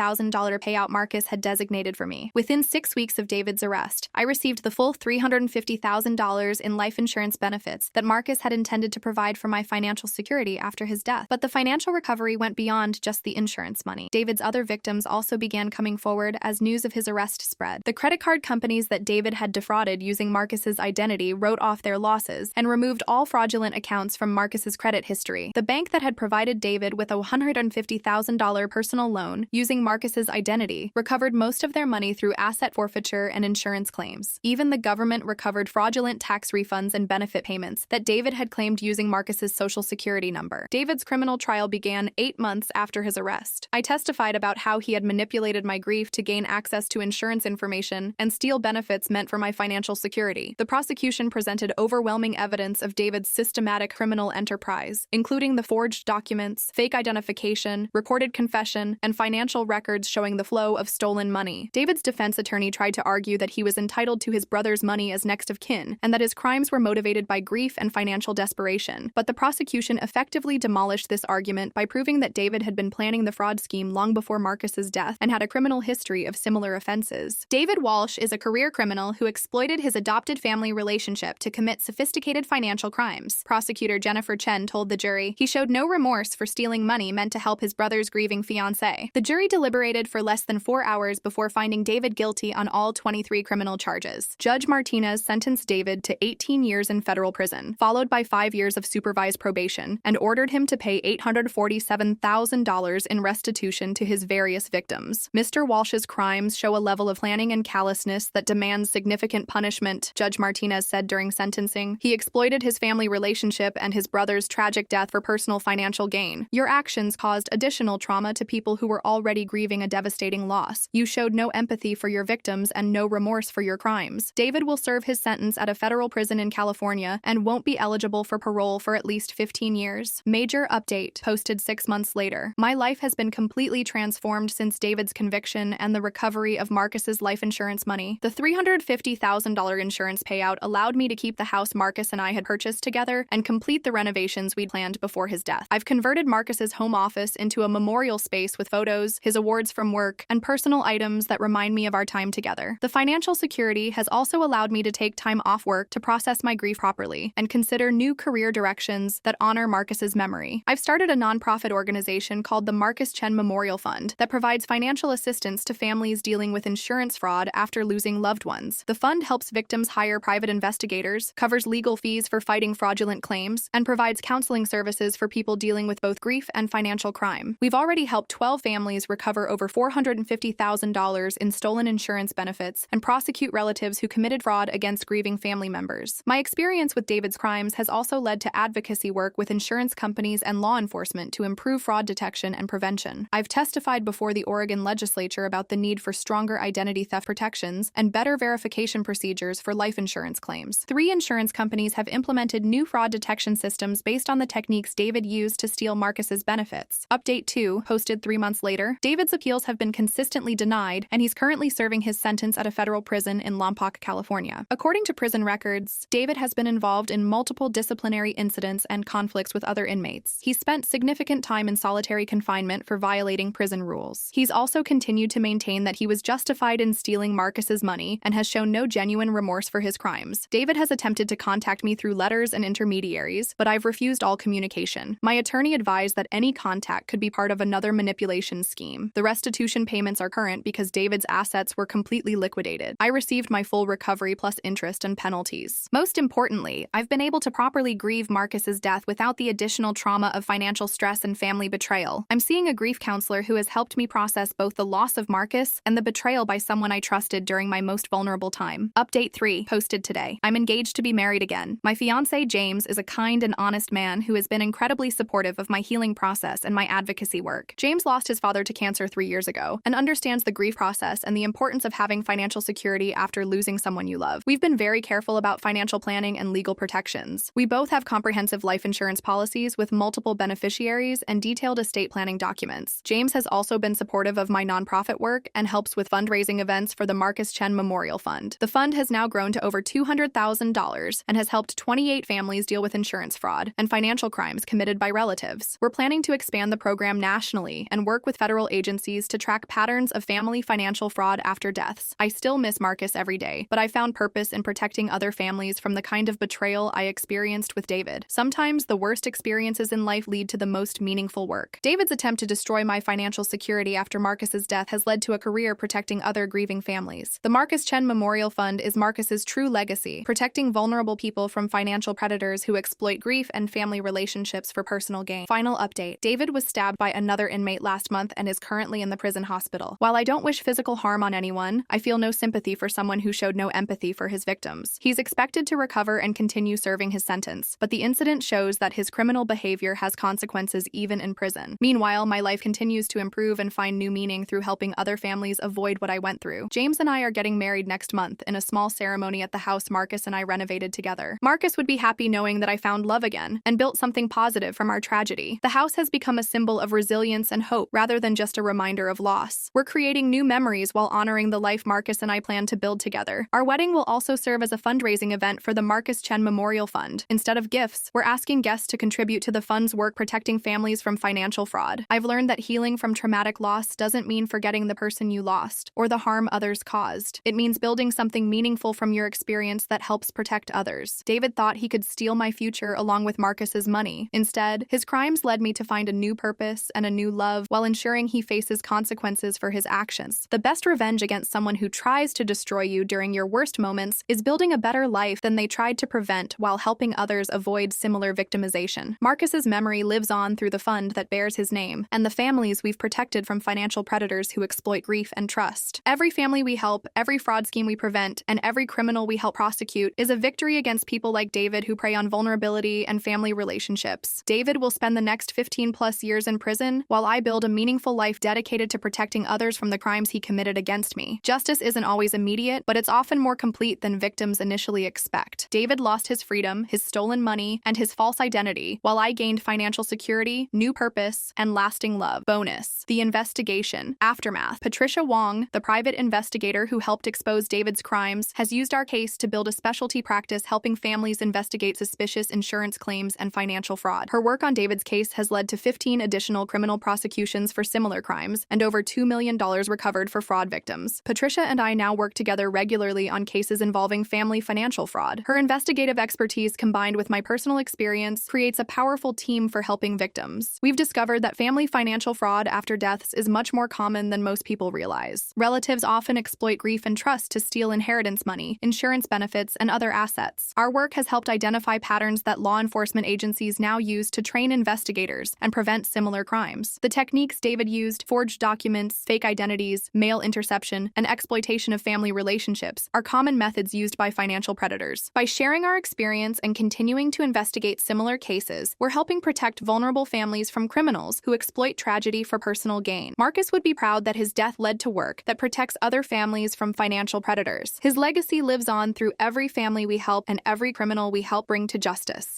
payout Marcus had designated for me. Within 6 weeks of David's arrest, I received the full $350,000 in life insurance benefits that Marcus had intended to provide for my financial security after his death. But the financial recovery went beyond just the insurance money. David's other victims also began coming forward as news of his arrest spread. The credit card companies that David had defrauded using Marcus's identity wrote off their losses and removed all fraudulent accounts from Marcus's credit history. The bank that had provided David with a $150,000 personal loan using Marcus's identity recovered most of their money through asset forfeiture and insurance claims. Even the government recovered fraudulent tax refunds and benefit payments that David had claimed using Marcus's social security number. David's criminal trial began 8 months after his arrest. I testified about how he had manipulated my grief to gain access to insurance information and steal benefits meant for my financial security. The prosecution presented overwhelming evidence of David's systematic criminal enterprise, including the forged documents, fake identification, recorded confession, and financial records showing the flow of stolen money. David's defense attorney tried to argue that he was entitled to his brother's money as next of kin, and that his crimes were motivated by grief and financial desperation. But the prosecution effectively demolished this argument by proving that David had been planning the fraud scheme long before Marcus's death and had a criminal history of similar offenses. David Walsh is a career criminal who exploited his adopted family relationship to commit sophisticated financial crimes. Prosecutor Jennifer Chen told the jury he showed no remorse for stealing money meant to help his brother's grieving fiancé. The jury deliberated for less than 4 hours before finding David guilty on all 23 criminal charges. Judge Martinez sentenced David to 18 years in federal prison, followed by 5 years of supervised probation, and ordered him to pay $847,000 in restitution to his various victims. Mr. Walsh's crimes show a level of planning and callousness that demands significant punishment, Judge Martinez said during sentencing. He exploited his family relationship and his brother's tragic death for personal financial gain. Your actions caused additional trauma to people who were already grieving a devastating loss. You showed no empathy for your victims and no remorse for your crimes. David will serve his sentence at a federal prison in California and won't be eligible for parole for at least 15 years. Major update, posted 6 months later. My life has been completely transformed since David's conviction and the recovery of Marcus's life insurance money. The $350,000 insurance payout allowed me to keep the house Marcus and I had purchased together and complete the renovations we'd planned before his death. I've converted Marcus's home office into a memorial space with photos, his awards from work, and personal items that remind me of our time together. The financial security has also allowed me to take time off work to process my grief properly and consider new career directions that honor Marcus's memory. I've started a nonprofit organization called the Marcus Chen Memorial Fund that provides financial assistance to families dealing with insurance fraud after losing loved ones. The fund helps victims hire private investigators, covers legal fees for fighting fraudulent claims, and provides counseling services for people dealing with both grief and financial crime. We've already helped 12 families recover over $450,000 in stolen insurance benefits and prosecute relatives who committed fraud against grieving family members. My experience with David's crimes has also led to advocacy work with insurance companies and law enforcement to improve fraud detection and prevention. I've testified before the Oregon legislature about the need for stronger identity theft protections and better verification procedures for life insurance claims. 3 insurance companies have implemented new fraud detection systems based on the techniques David used to steal Marcus's benefits. Update 2, posted 3 months later. David's appeals have been consistently denied, and he's currently serving his sentence at a federal prison in Lompoc, California. According to prison records, David has been involved in multiple disciplinary incidents and conflicts with other inmates. He spent significant time in solitary confinement for violating prison rules. He's also continued to maintain that he was justified in stealing Marcus's money and has shown no genuine remorse for his crimes. David has attempted to contact me through letters and intermediaries, but I've refused all communication. My attorney advised that any contact could be part of another manipulation scheme. The restitution payments are current because David's assets were completely liquidated. I received my full recovery plus interest and penalties. Most importantly, I've been able to properly grieve Marcus's death without the additional trauma of financial stress and family betrayal. I'm seeing a grief counselor who has helped me process both the loss of Marcus and the betrayal by someone I trusted during my most vulnerable time. Update 3, posted today. I'm engaged to be married again. My fiancé, James, is a kind and honest man who has been incredibly supportive of my healing process and my advocacy work. James lost his father to cancer 3 years ago and understands the grief process and the importance of having financial security after losing someone you love. We've been very careful about financial planning and legal protections. We both have comprehensive life insurance policies with multiple beneficiaries and detailed estate planning documents. James has also been supportive of my nonprofit work and helps with fundraising events for the Marcus Chen Memorial Fund. The fund has now grown to over $200,000 and has helped 28 families deal with insurance fraud and financial crimes committed by relatives. We're planning to expand the program nationally and work with federal agencies to track patterns of family financial fraud after deaths. I still miss Marcus every day, but I found purpose in protecting other families from the kind of betrayal I experienced with David. Sometimes the worst experiences in life lead to the most meaningful work. David's attempt to destroy my financial security after Marcus's death has led to a career protecting other grieving families. The Marcus Chen Memorial Fund is Marcus's true legacy, protecting vulnerable people from financial predators who exploit grief and family relationships for personal gain. Final update: David was stabbed by another inmate last month and is currently in the prison hospital. While I don't wish physical harm on anyone, I feel no sympathy for someone who showed no empathy for his victims. He's expected to recover and continue serving his sentence, but the incident shows that his criminal behavior has consequences even in prison. Meanwhile, my life continues to improve and find new meaning through helping other families avoid what I went through. James and I are getting married next month in a small ceremony at the house Marcus and I renovated together. Marcus would be happy knowing that I found love again and built something positive from our tragedy. The house has become a symbol of resilience and hope rather than just a reminder of loss. We're creating new memories while honoring the life Marcus and I plan to build together. Our wedding will also serve as a fundraising event for the Marcus Chen Memorial Fund. Instead of gifts, we're asking guests to contribute to the fund's work protecting families from financial fraud. I've learned that healing from traumatic loss doesn't mean forgetting the person you lost or the harm others caused. It means building something meaningful from your experience that helps protect others. David thought he could steal my future along with Marcus's money. Instead, his crimes led me to find a new purpose and a new love while ensuring he faces consequences for his actions. The best revenge against someone who tries to destroy you during your worst moments is building a better life than they tried to prevent while helping others avoid similar victimization. Marcus's memory lives on through the fund that bears his name and the families we've protected from financial predators who exploit grief and trust. Every family we help, every fraud scheme we prevent, and every criminal we help prosecute is a victory against people like David who prey on vulnerability and family relationships. David will spend the next 15+ years in prison while I build a meaningful life dedicated to protecting others from the crimes he committed against me. Justice isn't always immediate, but it's often more complete than victims initially expect. David lost his freedom, his stolen money, and his false identity, while I gained financial security, new purpose, and lasting love. Bonus: the investigation. Aftermath. Patricia Wong, the private investigator who helped expose David's crimes, has used our case to build a specialty practice helping families investigate suspicious insurance claims and financial fraud. Her work on David's case has led to 15 additional criminal prosecutions for similar crimes and over $2 million recovered for fraud victims. Patricia and I now work together regularly on cases involving family financial fraud. Her investigative expertise combined with my personal experience creates a powerful team for helping victims. We've discovered that family financial fraud after deaths is much more common than most people realize. Relatives often exploit grief and trust to steal inheritance money, insurance benefits, and other assets. Our work has helped identify patterns that law enforcement agencies now use to train investigators and prevent similar crimes. The techniques David used, forged documents, fake identities, mail interception, and exploitation of family relationships, are common methods used by financial predators. By sharing our experience and continuing to investigate similar cases, we're helping protect vulnerable families from criminals who exploit tragedy for personal gain. Marcus would be proud that his death led to work that protects other families from financial predators. His legacy lives on through every family we help and every criminal we help bring to justice.